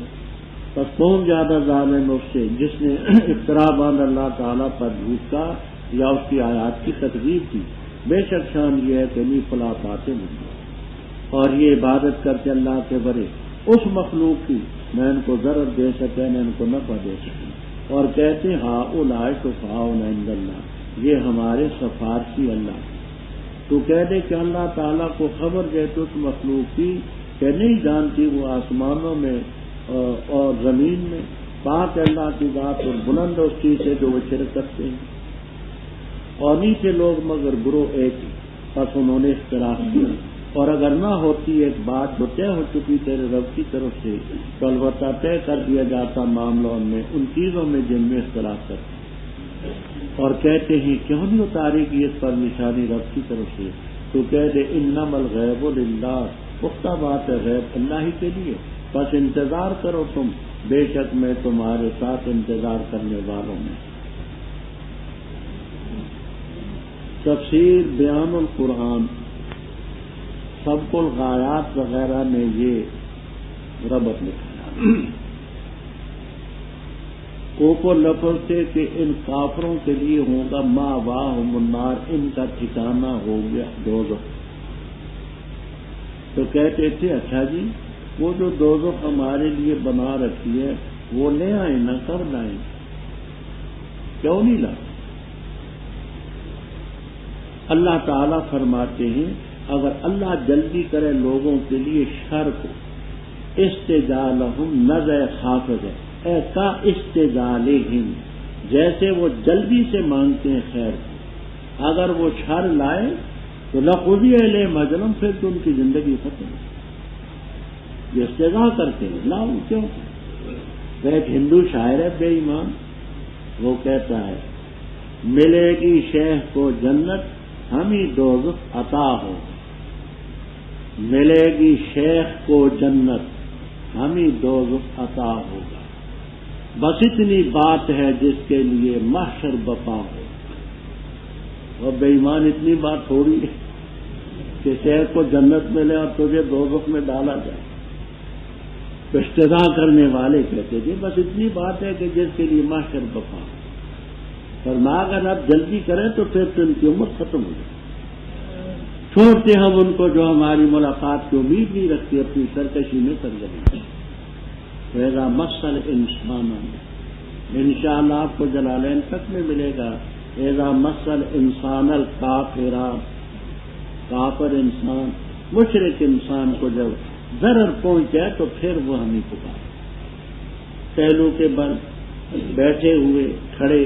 بس کون زیادہ ظالم اس سے جس نے افترا باندھ اللہ تعالیٰ پر جھوٹ کا یا اس کی آیات کی تکذیب کی۔ بے شک شان یہ ہے کہ نہیں فلا پاتے نہیں، اور یہ عبادت کرتے اللہ کے برے اس مخلوق کی نہ ان کو ضرر دے سکے نہ ان کو نفع دے سکے، اور کہتے ہاں اولئک شفعاؤنا عند اللہ، یہ ہمارے سفارشی اللہ۔ تو کہہ دے کہ اللہ تعالیٰ کو خبر دیتے اس مخلوق کی کہ نہیں جانتی وہ آسمانوں میں اور زمین میں، پاک اللہ کی ذات اور بلند اس چیز سے جو وہ شرک کرتے ہیں، اور نیچے لوگ مگر گروہ ایک ہی، بس انہوں نے اختلاف کیا۔ اور اگر نہ ہوتی ایک بات جو طے ہو چکی تیرے رب کی طرف سے، تو البتہ طے کر دیا جاتا معاملوں میں ان چیزوں میں جن میں اختلاف کرتے، اور کہتے ہیں کیوں نہیں اتاری گئی اس پر نشانی رب کی طرف سے؟ تو کہہ دے انما الغیب للہ، پختہ بات ہے غیب اللہ ہی کے لیے، بس انتظار کرو تم، بے شک میں تمہارے ساتھ انتظار کرنے والوں میں۔ تفسیر بیان القرآن سب الغایات وغیرہ میں یہ ربط لکھا اوپر لفظ سے کہ ان کافروں کے لیے ہوگا مأواہم النار، ان کا ٹھکانہ ہو گیا دوزخ۔ تو کہتے تھے اچھا جی وہ جو دوزخ ہمارے لیے بنا رکھی ہے وہ لے آئیں نہ کر لائیں، کیوں نہیں لائیں؟ اللہ تعالیٰ فرماتے ہیں اگر اللہ جلدی کرے لوگوں کے لیے شر کو، استجالہم نزع خافض ہے، اے کا استجالہم، جیسے وہ جلدی سے مانگتے ہیں خیر کو، اگر وہ شر لائے تو لقضی الیہم اجلہم، پھر تو ان کی زندگی ختم ہے۔ یہ استجاع کرتے ہیں، لاؤ کیوں؟ ایک ہندو شاعر ہے بے ایمان، وہ کہتا ہے ملے گی شیخ کو جنت ہمیں دوزخ عطا ہو، ملے گی شیخ کو جنت ہمیں دوزخ عطا ہوگا، بس اتنی بات ہے جس کے لیے محشر بپا ہو۔ اور بے ایمان اتنی بات تھوڑی ہے کہ شیخ کو جنت ملے اور تجھے دوزخ میں ڈالا جائے۔ تو استدعا کرنے والے کہتے تھے بس اتنی بات ہے کہ جس کے لیے محشر بپا ہو، فرمایا اگر آپ جلدی کریں تو پھر تو ان کی عمر ختم ہو جائے۔ چھوڑتے ہم ان کو جو ہماری ملاقات کی امید نہیں رکھتی، اپنی سرکشی میں سرگرم۔ فیضا مسل انسان، انشاءاللہ آپ کو جلالین تک میں ملے گا، فیضا مسل انسان الکافرا، کافر انسان، مشرک انسان کو جب ضرر پہنچ جائے تو پھر وہ ہمیں پکارے۔ پہلو کے بل بیٹھے ہوئے کھڑے،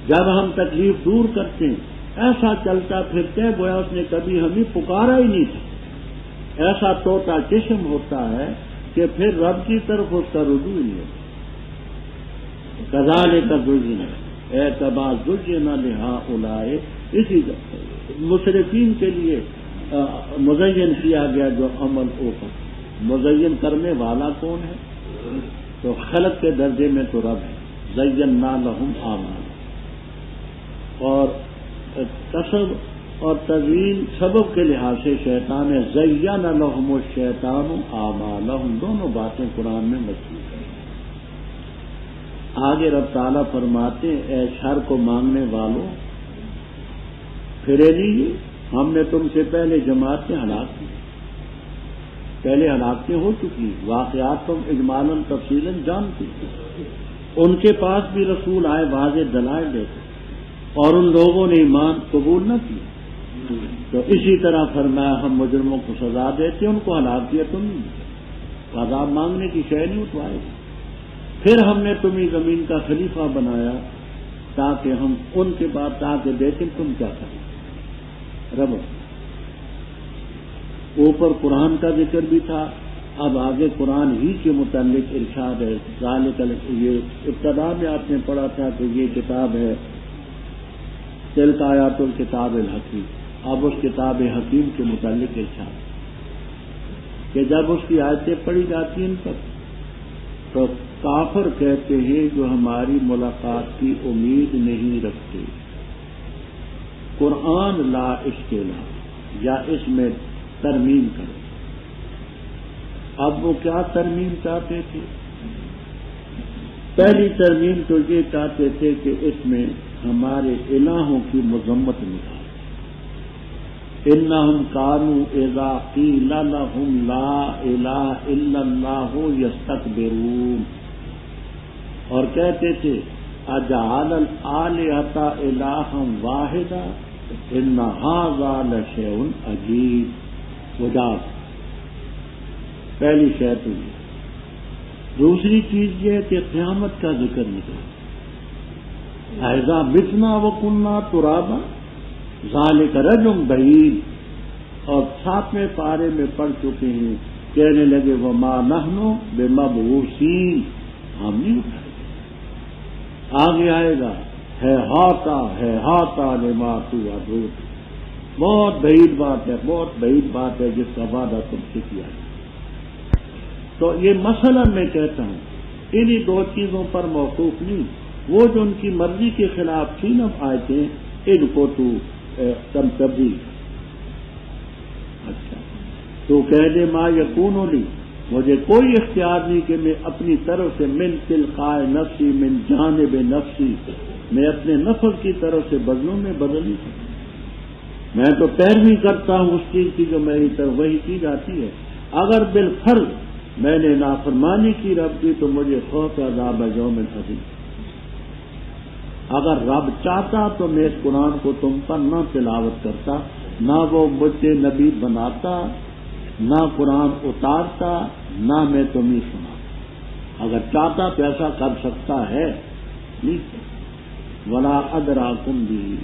جب ہم تکلیف دور کرتے ہیں ایسا چلتا پھرتے گویا اس نے کبھی ہمیں پکارا ہی نہیں تھا، ایسا طوطا چشم ہوتا ہے کہ پھر رب کی طرف اس کا رجوع ہی نہیں ہوتا۔ کذالک زینا، اے تبا زینا لہؤلاء، اسی مشرکین کے لیے مزین کیا گیا جو عمل اوپر۔ مزین کرنے والا کون ہے؟ تو خلق کے درجے میں تو رب ہے۔ زینا لہم اعمالہم، اور کسب اور تزیین سبب کے لحاظ سے شیطان ہے، زین لہم الشیطان اعمالہم، دونوں باتیں قرآن میں مذکور ہیں۔ آگے رب تعالیٰ فرماتے ہیں اے شر کو مانگنے والوں پھرے لیجیے، ہم نے تم سے پہلے جماعتیں ہلاک کی، پہلے ہلاکتیں ہو چکی، واقعات تم اجمالاً تفصیلاً جانتے، ان کے پاس بھی رسول آئے واضح دلائل دیتے اور ان لوگوں نے ایمان قبول نہ کیا، تو اسی طرح فرمایا ہم مجرموں کو سزا دیتے، ان کو ہلاک کیا تم نہیں، عذاب مانگنے کی شے نہیں اٹھوائے۔ پھر ہم نے تمہیں زمین کا خلیفہ بنایا تاکہ ہم ان کے بعد تاکہ دیکھیں تم کیا کریں۔ رب اوپر قرآن کا ذکر بھی تھا، اب آگے قرآن ہی کے متعلق ارشاد ہے۔ ذالک، یہ ابتدا میں آپ نے پڑھا تھا کہ یہ کتاب ہے تلک آیات الکتاب الحکیم، اب اس کتاب حکیم کے متعلق ارشاد کہ جب اس کی آیتیں پڑھی جاتی ہیں تب تو کافر کہتے ہیں جو ہماری ملاقات کی امید نہیں رکھتے، قرآن لا اس کے لا، یا اس میں ترمیم کرو۔ اب وہ کیا ترمیم چاہتے تھے؟ پہلی ترمیم تو یہ چاہتے تھے کہ اس میں ہمارے الہوں کی مذمت نکال، انہم کانوا اذا قیل لہم لا الہ الا اللہ یستکبرون، اور کہتے تھے اجعل الآلہۃ الہا واحدا ان ھذا لشیء عجیب۔ وجاز پہلی شے تو یہ۔ دوسری چیز یہ ہے کہ قیامت کا ذکر نکلا، اذا متنا وکنا ترابا ذالک رجم بعید، اور 7ویں پارے میں پڑھ چکے ہیں، کہنے لگے وما نحن بمبعوثین، ہم نہیں اٹھائے۔ آگے آئے گا ہے ہاتا لما توعدون، بہت بعید بات ہے، بہت بعید بات ہے جس کا وعدہ تم سے کیا ہے۔ تو یہ مسئلہ میں کہتا ہوں انہی دو چیزوں پر موقوف نہیں، وہ جو ان کی مرضی کے خلاف تھی نا آیتیں، ان کو تو تم تبدیل، اچھا تو کہہ دے ما یکون لی، مجھے کوئی اختیار نہیں کہ میں اپنی طرف سے من تلقائے نفسی من جانب نفسی، میں اپنے نفس کی طرف سے بدلوں میں بدل نہیں سکتا، میں تو پیروی کرتا ہوں اس چیز کی جو میری طرف وہی کی جاتی ہے، اگر بالفرض میں نے نافرمانی کی رب کی تو مجھے خوف عذاب یوم عظیم. اگر رب چاہتا تو میں اس قرآن کو تم پر نہ تلاوت کرتا، نہ وہ مجھے نبی بناتا، نہ قرآن اتارتا، نہ میں تمہیں سناتا. اگر چاہتا تو ایسا کر سکتا ہے. ولا ادراکم بھی،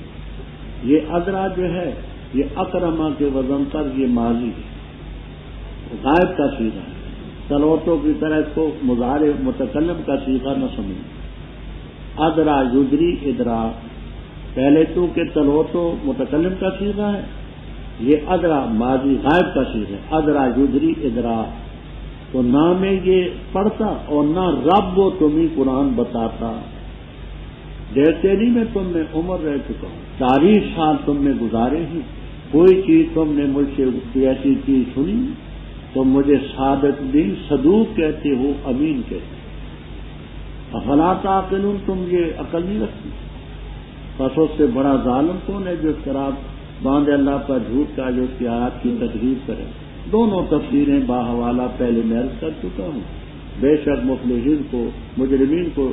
یہ ادرا جو ہے یہ اکرما کے وزن پر یہ ماضی ہے، غائب کا صیغہ ہے. تلوتوں کی طرح اس کو مضارع متکلم کا صیغہ نہ سمجھ. ادرا یدری ادرا، پہلے تو کہ تلوتوں متکلم کا صیغہ ہے، یہ ادرا ماضی غائب کا صیغہ ہے. ادرا یدری ادرا، تو نہ میں یہ پڑھتا اور نہ رب وہ تمہیں قرآن بتاتا. دیکھتے نہیں میں تم میں عمر رہ چکا ہوں، 40 سال تم نے گزارے ہیں، کوئی چیز تم نے مجھ سے ایسی چیز سنی. تم مجھے صادق دین صدوق کہتے ہو، امین کہتے ہو. افلا تعقلون، تم یہ عقل نہیں رکھتی. پس اس سے بڑا ظالم کون ہے جو شراب باندھے اللہ پر جھوٹ کا، جو اس کی آیات کی تکذیب کرے. دونوں تفسیریں باحوالہ پہلے میں عرض کر چکا ہوں. بے شک مفلحین کو، مجرمین کو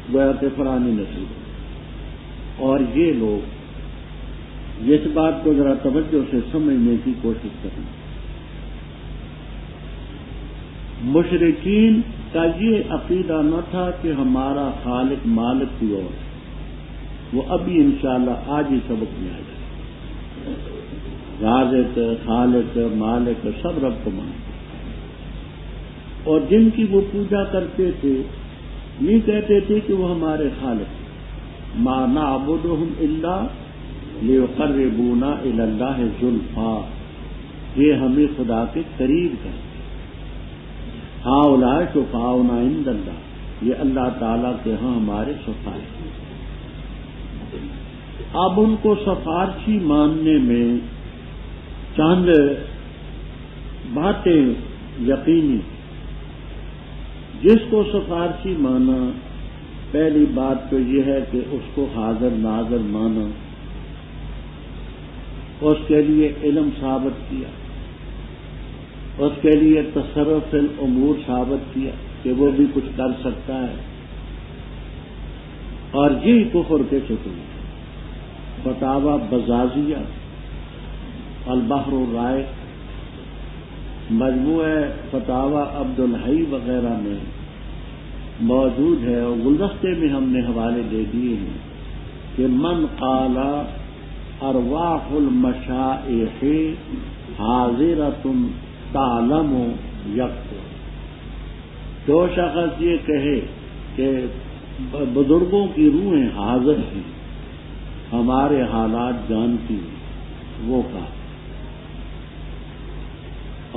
گویا کہ فرانی نصیب ہے. اور یہ لوگ اس بات کو ذرا توجہ سے سمجھنے کی کوشش کریں. مشرکین کا یہ عقیدہ نہ تھا کہ ہمارا خالق مالک کی اور وہ ابھی انشاءاللہ آج ہی سبق میں آ جائے. رازق، خالق، مالک سب رب کو مانتے، اور جن کی وہ پوجا کرتے تھے یہ کہتے تھے کہ وہ ہمارے خالق. ما نعبدہم الا لیقربونا الی اللہ زلفا، یہ ہمیں خدا کے قریب کرتے. ہؤلاء شفاعنا عند اللہ، یہ اللہ تعالیٰ کے ہاں ہمارے سفارشی. اب ان کو سفارشی ماننے میں چند باتیں یقینی. جس کو سفارشی مانا، پہلی بات تو یہ ہے کہ اس کو حاضر ناظر مانا، اس کے لیے علم ثابت کیا، اس کے لیے تصرف الامور ثابت کیا کہ وہ بھی کچھ کر سکتا ہے. اور یہی کفر کے ستون. فتاوی بزازیہ، البحر الرائق، مجموعہ فتاوی عبدالحی وغیرہ میں موجود ہے، اور گلدستے میں ہم نے حوالے دے دیے ہیں کہ من قال ارواح المشائخ حاضرۃ تعلم یکفر، جو شخص یہ کہے کہ بزرگوں کی روحیں حاضر ہیں، ہمارے حالات جانتی ہیں، وہ کہا.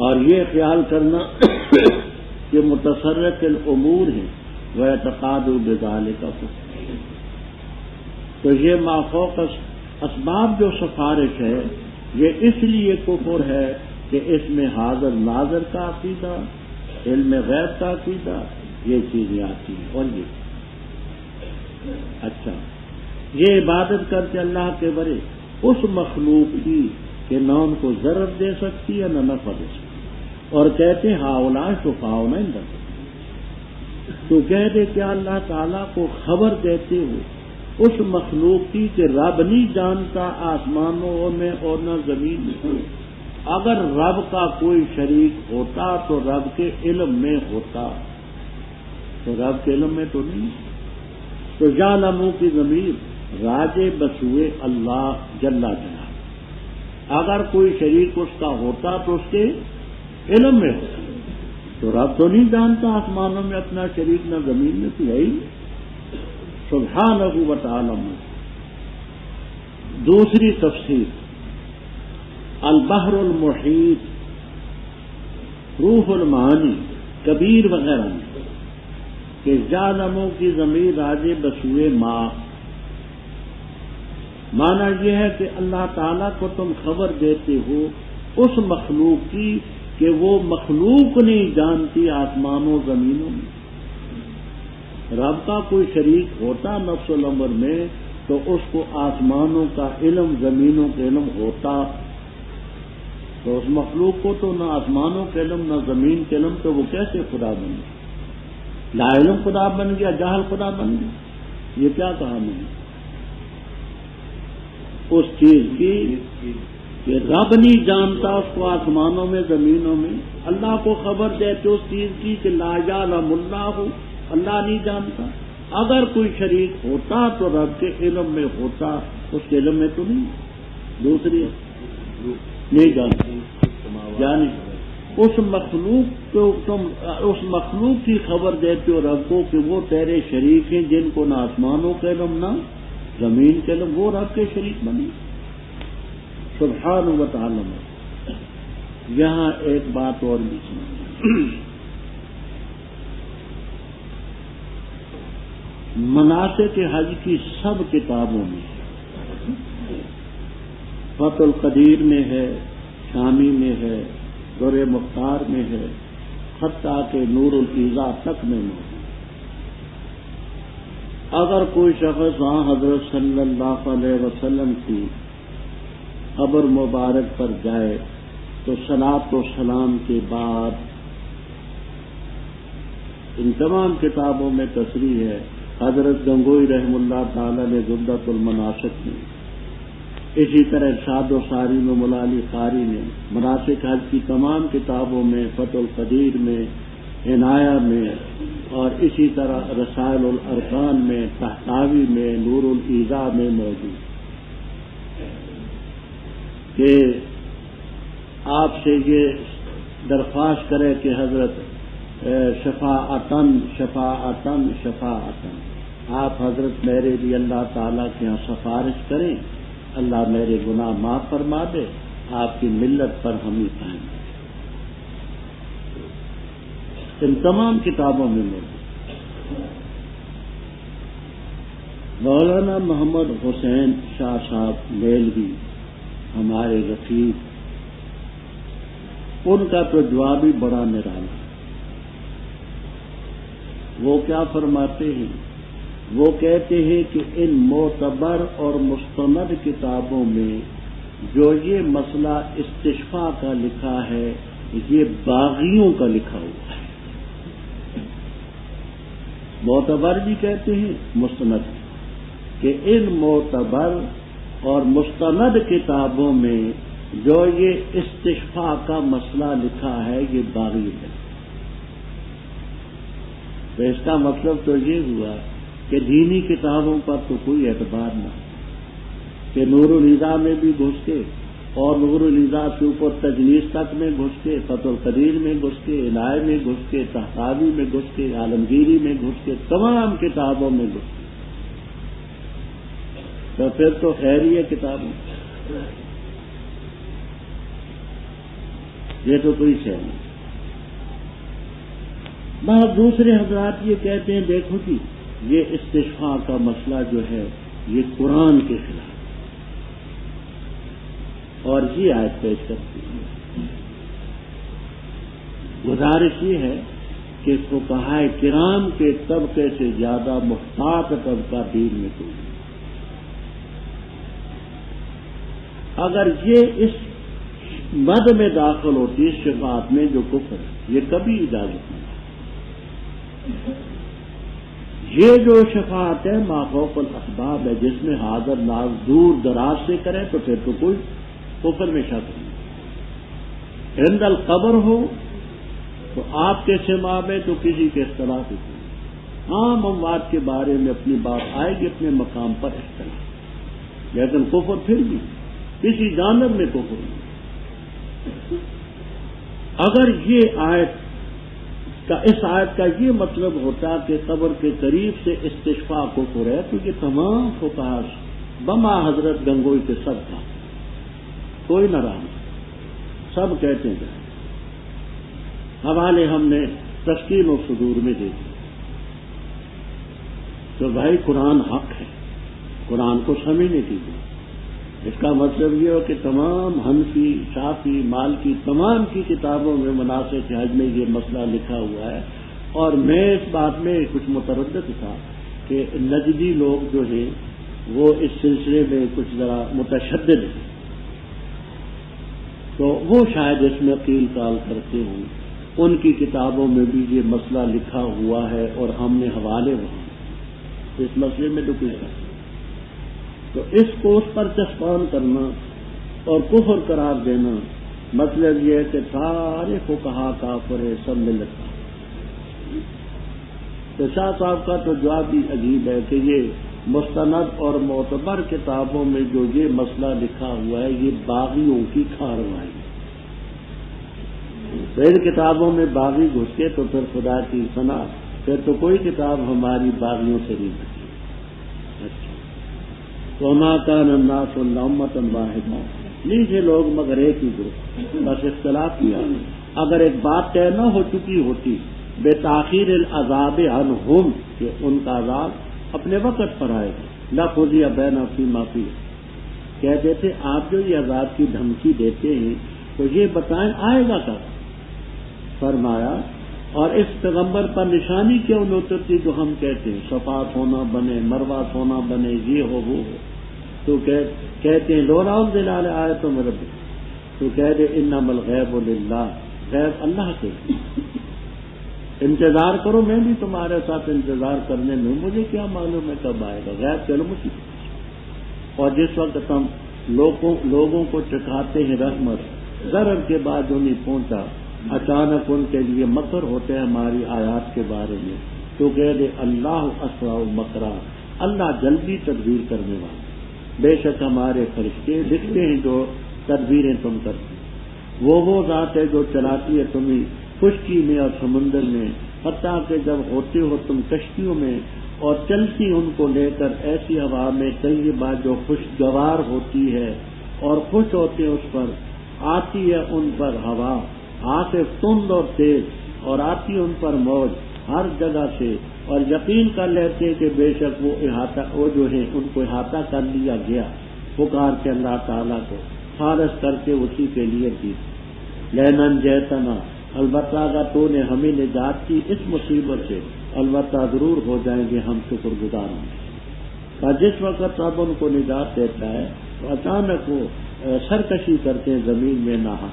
اور یہ خیال کرنا کہ متصرف الامور ہیں وہ اعتقاد بذالک کفر. تو یہ مافوق اسباب جو سفارش ہے یہ اس لیے کفر ہے کہ اس میں حاضر ناظر کا عقیدہ، علم غیب کا عقیدہ، یہ چیزیں آتی ہیں. اور یہ اچھا، یہ عبادت کرتے اللہ کے برے اس مخلوق کی کہ نہ ان کو ضرر دے سکتی ہے نہ نفع دے سکتی، اور کہتے ہؤلاء شفاعنا عند اللہ. تو کہہ دے کہ اللہ تعالیٰ کو خبر دیتے ہو اس مخلوق کی کہ رب نہیں جانتا آسمانوں میں اور نہ زمین میں. اگر رب کا کوئی شریک ہوتا تو رب کے علم میں ہوتا، تو رب کے علم میں تو نہیں. تو یعلمو کی ضمیر راجع بسوئے اللہ جل جلالہ. اگر کوئی شریک اس کا ہوتا تو اس کے علم میں ہوتا. تو رب تو نہیں جانتا آسمانوں میں اپنا شریک نہ زمین میں تو یہی سبحانہ و تعالی. دوسری تفسیر البحر المحیط، روح المعانی کبیر وغیرہ میں کہ جانموں کی ضمیر راجع بسوئے ماں. مانا یہ ہے کہ اللہ تعالیٰ کو تم خبر دیتے ہو اس مخلوق کی کہ وہ مخلوق نہیں جانتی آسمانوں زمینوں میں. رب کا کوئی شریک ہوتا نفس الامر میں تو اس کو آسمانوں کا علم، زمینوں کا علم ہوتا. تو اس مخلوق کو تو نہ آسمانوں کے علم نہ زمین کے علم، تو وہ کیسے خدا بن گیا؟ لا علم خدا بن گیا، جاہل خدا بن گیا، یہ کیا کہانی ہے اس چیز کی کہ رب نہیں جانتا اس کو آسمانوں میں زمینوں میں؟ اللہ کو خبر دیتے اس چیز کی کہ لا یعلم اللہ، اللہ نہیں جانتا۔ اگر کوئی شریک ہوتا تو رب کے علم میں ہوتا، اس کے علم میں تو نہیں، دوسری نہیں جانتی۔ یعنی اس مخلوق کو تم اس مخلوق کی خبر دیتے ہو رب کو کہ وہ تیرے شریک ہیں جن کو نہ آسمانوں کے علم نہ زمین کے علم، وہ رب کے شریک بنے سبحانہ و تعالی۔ یہاں ایک بات اور بھی سنا، مناسک حج کی سب کتابوں میں فتح القدیر میں ہے، شامی میں ہے، در مختار میں ہے، حتیٰ کہ نور الایضاح تک میں موجود۔ اگر کوئی شخص وہاں حضرت صلی اللہ علیہ وسلم کی قبر مبارک پر جائے تو صلاۃ و سلام کے بعد ان تمام کتابوں میں تصریح ہے، حضرت گنگوئی رحم اللہ تعالی نے زبدۃ المناسک میں، اسی طرح ارشاد و ساری میں مولا علی قاری نے، مناسک حج کی تمام کتابوں میں، فتح القدیر میں، عنایہ میں، اور اسی طرح رسائل الارکان میں، تحتاوی میں، نور الایضاح میں موجود کہ آپ سے یہ درخواست کرے کہ حضرت شفاعتن شفاعتن شفاعتن، آپ حضرت میرے لیے اللہ تعالیٰ کے یہاں سفارش کریں، اللہ میرے گناہ معاف فرما دے، آپ کی ملت پر ہم ہی قائم ہیں۔ ان تمام کتابوں میں موجود۔ مولانا محمد حسین شاہ صاحب میلوی ہمارے رفیق، ان کا تو جواب ہی بڑا نرالا۔ وہ کیا فرماتے ہیں؟ وہ کہتے ہیں کہ ان معتبر اور مستند کتابوں میں جو یہ مسئلہ استشفاء کا لکھا ہے، یہ باغیوں کا لکھا ہوا ہے۔ معتبر بھی کہتے ہیں، مستند، کہ ان معتبر اور مستند کتابوں میں جو یہ استشفاء کا مسئلہ لکھا ہے، یہ باغی ہے۔ تو اس کا مطلب تو یہ ہوا کہ دینی کتابوں پر تو کوئی اعتبار نہ، کہ نور الایضاح میں بھی گھس کے، اور نور الایضاح کے اوپر تجلیس تک میں گھس کے، فتح القدیر میں گھس کے، عنایہ میں گھس کے، تحتاوی میں گھس کے، عالمگیری میں گھس کے، تمام کتابوں میں گھس کے، تو پھر تو خیر ہی ہے کتابوں، یہ تو کوئی شے نہیں۔ بعض دوسرے حضرات یہ کہتے ہیں دیکھو جی، یہ استشفاء کا مسئلہ جو ہے یہ قرآن کے خلاف، اور یہ آیت پیش کرتی ہے۔ گزارش یہ ہے کہ فقہائے کرام کے طبقے سے زیادہ محتاط طبقہ دین میں کوئی نہیں۔ اگر یہ اس مد میں داخل ہوتی اس شفاعت میں جو کفر ہے، یہ کبھی اجازت نہیں۔ یہ جو شفاعت ہے مافوق الاسباب ہے، جس میں حاضر ناز دور دراز سے کریں تو پھر تو کوئی کفر میں شک نہیں۔ عند القبر ہو تو آپ کے سما میں تو کسی کے اختلاف ہی نہیں۔ عام اموات کے بارے میں اپنی بات آئے گی، اپنے مقام پر اختلاف، لیکن کفر پھر بھی کسی جانب میں کفر نہیں۔ اگر یہ آیت کا، اس آیت کا یہ مطلب ہوتا کہ قبر کے قریب سے استشفاء کفر ہے، تو یہ تمام فقہا بما حضرت گنگوئی کے سب تھا، کوئی نہ رہا، سب کہتے ہیں۔ حوالے ہم نے تشکیل و صدور میں دے دی۔ تو بھائی قرآن حق ہے، قرآن کو سمجھنے کیجیے۔ اس کا مطلب یہ ہو کہ تمام حنفی، شافعی، مالکی، تمام کی کتابوں میں مناسک حج میں یہ مسئلہ لکھا ہوا ہے، اور میں اس بات میں کچھ متردد تھا کہ نجدی لوگ جو ہیں وہ اس سلسلے میں کچھ ذرا متشدد ہیں، تو وہ شاید اس میں قیل قال کرتے ہوں. ان کی کتابوں میں بھی یہ مسئلہ لکھا ہوا ہے اور ہم نے حوالے وہاں اس مسئلے میں تو کچھ ہے. تو اس کو اس پر چسپان کرنا اور کفر قرار دینا مطلب یہ ہے کہ سارے فقہا کافر ہے، سب ملت کا. تو شاہ صاحب کا تو جواب بھی عجیب ہے کہ یہ مستند اور معتبر کتابوں میں جو یہ مسئلہ لکھا ہوا ہے یہ باغیوں کی کارروائی. ان کتابوں میں باغی گھس کے تو پھر خدا کی ثنا، پھر تو کوئی کتاب ہماری باغیوں سے نہیں بچی. اچھا تو ما کان الناس الا امۃ واحدہ، نہیں تھے لوگ مگر ایک ہی گروپ، بس اختلاف کیا. اگر ایک بات طے نہ ہو چکی ہوتی بے تاخیر العذاب عنہم کہ ان کا عذاب اپنے وقت پر آئے گا، لقضی بینہم فیما فیہ، کہتے تھے آپ جو یہ عذاب کی دھمکی دیتے ہیں تو یہ بتائیں آئے گا کب. فرمایا اور اس پیغمبر پر نشانی کیوں نہ اترتی جو ہم کہتے ہیں صفات ہونا بنے، مروا ہونا بنے، یہ ہو وہ ہو. تو کہتے ہیں لولا انزل علی آیۃ من ربک، تو کہہ دے انما الغیب للہ، غیب اللہ کے. انتظار کرو، میں بھی تمہارے ساتھ انتظار کرنے میں، مجھے کیا معلوم ہے کب آئے گا، غیب چلو مجھے. اور جس وقت ہم لوگوں کو چکھاتے ہیں رحمت، ضرر کے بعد انہیں پہنچا، اچانک ان کے لیے مکر ہوتے ہیں ہماری آیات کے بارے میں، تو کہہ دے اللہ اسرع مکرا، اللہ جلدی تدبیر کرنے والا. بے شک ہمارے فرشتے دکھتے ہیں جو تدبیریں تم کرتے. وہ ذات ہے جو چلاتی ہے تمہیں خشکی میں اور سمندر میں، حتیٰ کہ جب ہوتے ہو تم کشتیوں میں اور چلتی ان کو لے کر ایسی ہوا میں طیبہ جو خوشگوار ہوتی ہے اور خوش ہوتے ہیں اس پر، آتی ہے ان پر ہوا آصف تند اور تیز، اور آتی ان پر موج ہر جگہ سے، اور یقین کر لیتے ہیں کہ بے شک وہ جو ہے ان کو احاطہ کر لیا گیا. پکار کے اللہ تعالیٰ کو خالص کر کے اسی کے لیے دی. لینن جیتنا، البتہ اگر تو نے ہمیں نجات کی اس مصیبت سے، البتہ ضرور ہو جائیں گے ہم شکر گزار ہوں. اور جس وقت اب ان کو نجات دیتا ہے تو اچانک وہ سرکشی کرتے ہیں زمین میں نہا.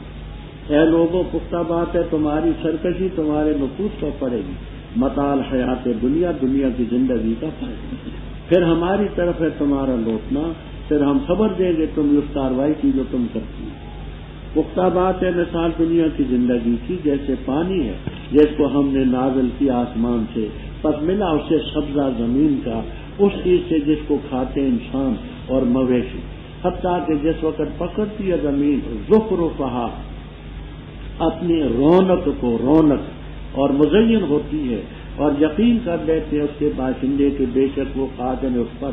اے لوگوں پختہ بات ہے تمہاری سرکشی تمہارے نفوس پر پڑے گی، متاع حیات دنیا، دنیا کی زندگی کا فائدہ، پھر ہماری طرف ہے تمہارا لوٹنا، پھر ہم خبر دیں گے تم اس کاروائی کی جو تم کرتی ہو. پختہ بات ہے مثال دنیا کی زندگی کی جیسے پانی ہے جس کو ہم نے نازل کیا آسمان سے، پس ملا اسے سبزہ زمین کا، اس چیز سے جس کو کھاتے انسان اور مویشی، حتیٰ کہ جس وقت پکڑتی ہے زمین زخرفہا، اپنی رونق کو رونق اور مزین ہوتی ہے، اور یقین کر لیتے ہیں اس کے باشندے کے بے شک وہ قادر اس پر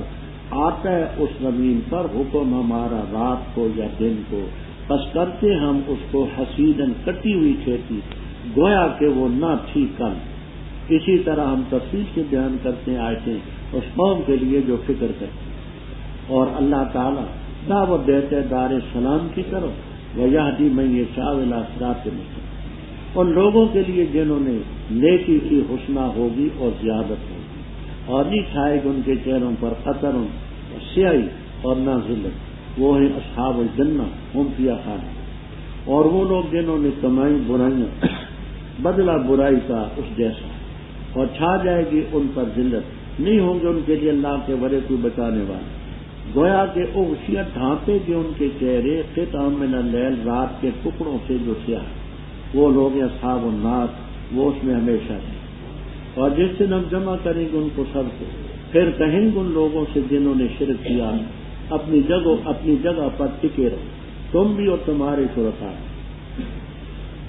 آتا ہے اس زمین پر حکم ہمارا رات کو یا دن کو، بس کرتے ہم اس کو حسیدن کٹی ہوئی کھیتی گویا کہ وہ نہ تھی کل. اسی طرح ہم تفصیل سے بیان کرتے ہیں آیتیں اس قوم کے لیے جو فکر کرتے. اور اللہ تعالیٰ دعوت دیتے دار سلام کی طرف، ویہدی من یشاء الی صراط مستقیم، ان لوگوں کے لیے جنہوں نے نیکی کی حسنہ ہوگی اور زیادت ہوگی، اور نہیں چھائے گی ان کے چہروں پر قطر سیاہی اور نہ ذلت. وہ ہیں اصحاب الجنہ ہم فیہا خالدون. اور وہ لوگ جنہوں نے کمائی برائیاں، بدلہ برائی کا اس جیسا، اور چھا جائے گی ان پر ذلت، نہیں ہوں گے ان کے لیے اللہ کے ورے کوئی بچانے والے. گویا کہ اغشیت ڈھانپے گے ان کے چہرے قطع من اللیل، رات کے ٹکڑوں سے جو سیاہ، وہ لوگ اصحاب النار، وہ اس میں ہمیشہ رہیں. اور جس دن ہم جمع کریں گے ان کو سب کو، پھر کہیں گے ان لوگوں سے جنہوں نے شرک کیا، اپنی جگہ پر ٹکے رہو تم بھی اور تمہارے شرکاء.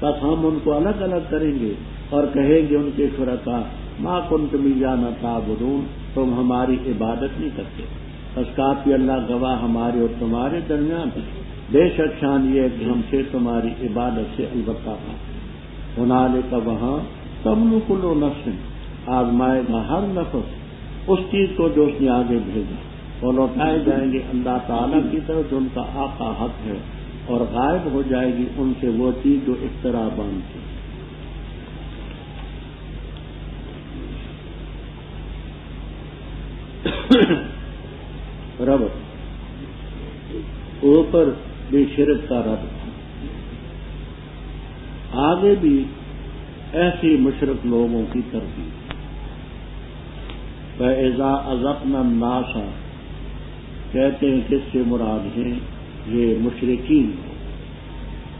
بس ہم ان کو الگ الگ کریں گے اور کہیں گے ان کے شرکاء ما کنتم ایانا تعبدون، تم ہماری عبادت نہیں کرتے. بس کافی اللہ گواہ ہمارے اور تمہارے درمیان، بے شک شان یہ ہے کہ ہم سے تمہاری عبادت سے البتہ بات. ہنالک وہاں تملک کل نفس، آزمائے گا ہر نفس اس چیز کو جو اس نے آگے بھیجا، اور لوٹائے جائیں گے اللہ تعالیٰ کی طرف جو ان کا آقا حق ہے، اور غائب ہو جائے گی ان سے وہ چیز جو اختراع باندھتی. رب اوپر بھی شرک کا رد، آگے بھی ایسی مشرک لوگوں کی تربیت۔ فَإِذَا أَذَقْنَا النَّاسَ کہتے ہیں کس سے مراد ہیں؟ یہ مشرکین،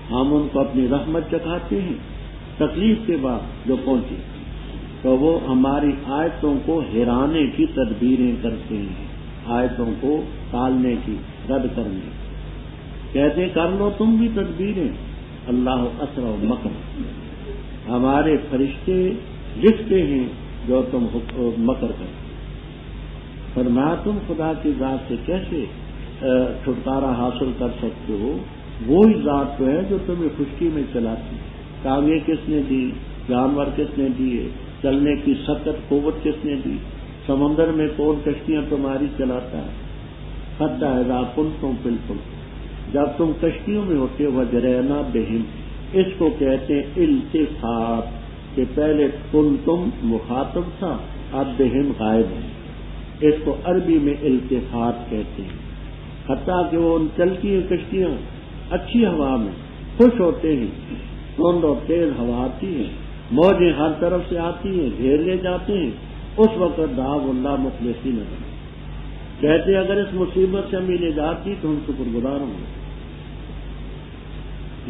ہم ان کو اپنی رحمت چکھاتے ہیں تکلیف کے بعد جو پہنچی، تو وہ ہماری آیتوں کو ہرانے کی تدبیریں کرتے ہیں، آیتوں کو ٹالنے کی، رد کرنے کی۔ کہتے ہیں کر لو تم بھی تدبیریں، اللہ اسرع مکر، ہمارے فرشتے لکھتے ہیں جو تم مکر کرتے۔ فرمایا تم خدا کی ذات سے کیسے چھٹکارا حاصل کر سکتے ہو؟ وہی ذات تو ہے جو تمہیں خشکی میں چلاتی، کاویے کس نے دی، جانور کس نے دیے، چلنے کی سخت قوت کس نے دی، سمندر میں کون کشتیاں تمہاری چلاتا ہے؟ حتی اذا کنتم فی الفلک، جب تم کشتیوں میں ہوتے وجرینا بہم، اس کو کہتے ہیں التفات، کہ پہلے کنتم مخاطب تھا اب بہم غائب ہے، اس کو عربی میں التفات کہتے ہیں۔ حتیٰ کہ وہ چلتی ہیں کشتیاں اچھی ہوا میں، خوش ہوتے ہیں، تند اور تیز ہوا آتی ہے، موجیں ہر طرف سے آتی ہیں، گھیر لے جاتے ہیں، اس وقت دعو اللہ مخلصین کہتے ہیں اگر اس مصیبت سے ہمیں نجات دی تو ہم شکر گزار ہوں گے۔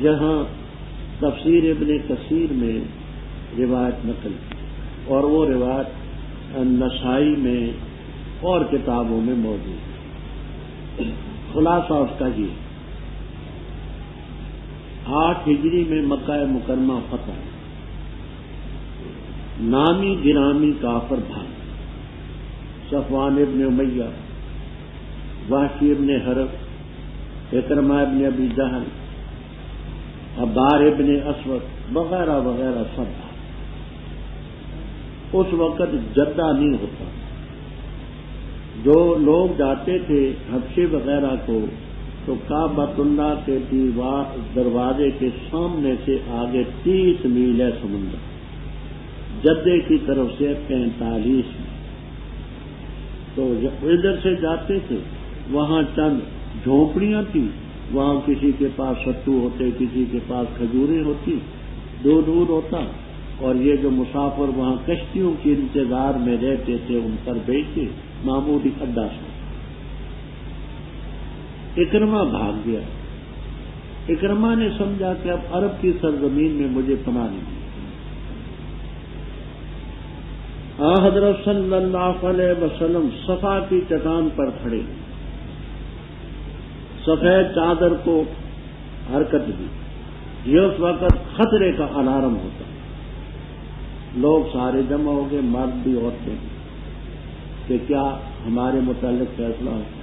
یہاں تفسیر ابن کثیر میں روایت نقل اور وہ روایت نسائی میں اور کتابوں میں موجود ہے۔ خلاصہ اس کا یہ 8 ہجری میں مکہ مکرمہ فتح، نامی گرامی کافر بھائی صفوان ابن امیہ، وحشی ابن حرب، اکرمہ ابن ابی جہل، عبار ابن اسود وغیرہ وغیرہ سب۔ اس وقت جدہ نہیں ہوتا، جو لوگ جاتے تھے حبشے وغیرہ کو تو کعبۃ اللہ کے دروازے کے سامنے سے آگے 30 میل ہے سمندر، جدے کی طرف سے 45 میل، تو ادھر سے جاتے تھے، وہاں چند جھونپڑیاں تھیں، وہاں کسی کے پاس ستو ہوتے، کسی کے پاس کھجوریں ہوتی، دور دور ہوتا، اور یہ جو مسافر وہاں کشتیوں کے انتظار میں رہتے تھے ان پر بیچتے، معمولی اڈا سے۔ اکرمہ بھاگ گیا، اکرمہ نے سمجھا کہ اب عرب کی سرزمین میں مجھے پناہ نہیں۔ حضرت صلی اللہ علیہ وسلم صفا کی چٹان پر کھڑے، سفید چادر کو حرکت دی، یہ اس وقت خطرے کا الارم ہوتا، لوگ سارے جمع ہو گئے، مرد بھی عورتیں بھی، کہ کیا ہمارے متعلق فیصلہ ہوتا ہے۔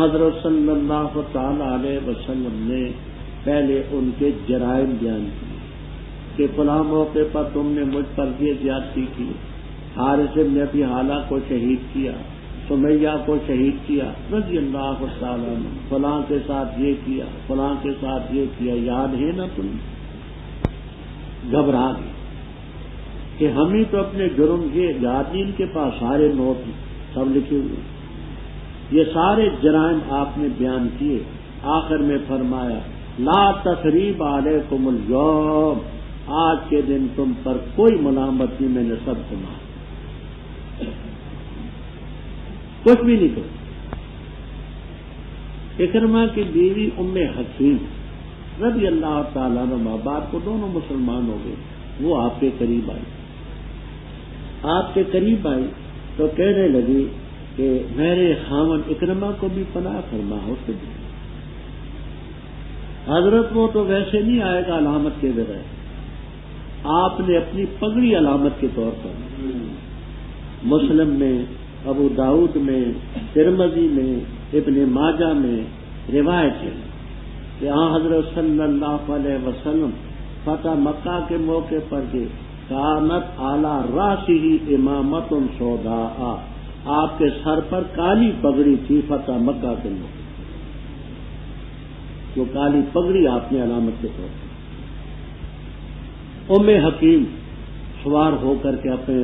حضرت صلی اللہ تعالی علیہ وسلم نے پہلے ان کے جرائم بیان کیے کہ فلاں موقع پر تم نے مجھ پر یہ زیادتی کی، حارث بن ابی حالہ کو شہید کیا، سمیہ کو شہید کیا رضی اللہ تعالیٰ عنہ، فلاں کے ساتھ یہ کیا، فلاں کے ساتھ یہ کیا، یاد ہے نا تم؟ گھبرا گئے کہ ہمیں تو اپنے جرم یہ یاد نہیں، ان کے پاس سارے نوٹ سب لکھے ہوئے، یہ سارے جرائم آپ نے بیان کیے۔ آخر میں فرمایا لا تثریب علیکم اليوم، آج کے دن تم پر کوئی ملامت نہیں، میں نے سب کو معاف، کچھ بھی نہیں کروں۔ اکرمہ کی بیوی ام حکیم رضی اللہ تعالیٰ عنہ، باپ کو دونوں مسلمان ہو گئے، وہ آپ کے قریب آئی، آپ کے قریب آئی تو کہنے لگی کہ میرے خاوند اکرمہ کو بھی پناہ فرما ہو تو بھی۔ حضرت وہ تو ویسے نہیں آئے گا علامت کے بغیر، آپ نے اپنی پگڑی علامت کے طور پر مسلم میں، ابو داؤد میں، ترمذی میں، ابن ماجہ میں روایت ہے کہ حضرت صلی اللہ علیہ وسلم فتح مکہ کے موقع پر کے کانت اعلی راسہ امامۃ سوداء، آپ کے سر پر کالی پگڑی تھی فتح مکہ کے موقع، جو کالی پگڑی آپ نے علامت کے طور پر۔ ام حکیم سوار ہو کر کے اپنے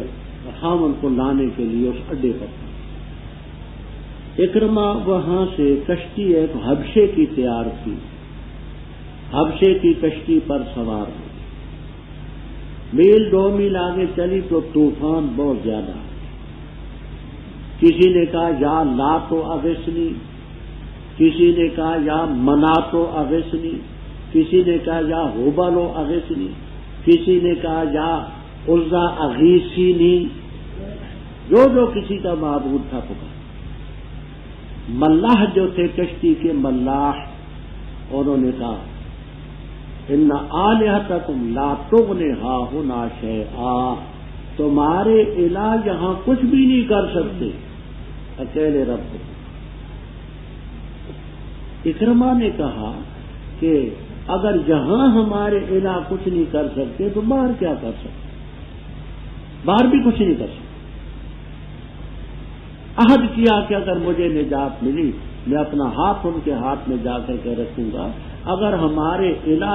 خاوند کو لانے کے لیے اس اڈے پر، اکرمہ وہاں سے کشتی ایک حبشے کی تیار تھی، حبشے کی کشتی پر سوار ہو، میل 2 میل آگے چلی تو طوفان بہت زیادہ، کسی نے کہا یا لاتو اغثنی، کسی نے کہا یا مناتو اغثنی، کسی نے کہا یا ہبلو اغثنی، کسی نے کہا یا عزا اغیثنی، جو کسی کا معبود تھا پکار۔ ملاح جو تھے کشتی کے ملاح، انہوں نے کہا ان آلہتکم لا تغنی ہاہنا شیئا، تمہارے الہ یہاں کچھ بھی نہیں کر سکتے، اکیلے رب۔ اکرمہ نے کہا کہ اگر یہاں ہمارے الہ کچھ نہیں کر سکتے تو باہر کیا کر سکتے؟ باہر بھی کچھ نہیں کر سکتے۔ عہد کیا کہ اگر مجھے نجات ملی میں اپنا ہاتھ ان کے ہاتھ میں جا کر کے رکھوں گا، اگر ہمارے الہ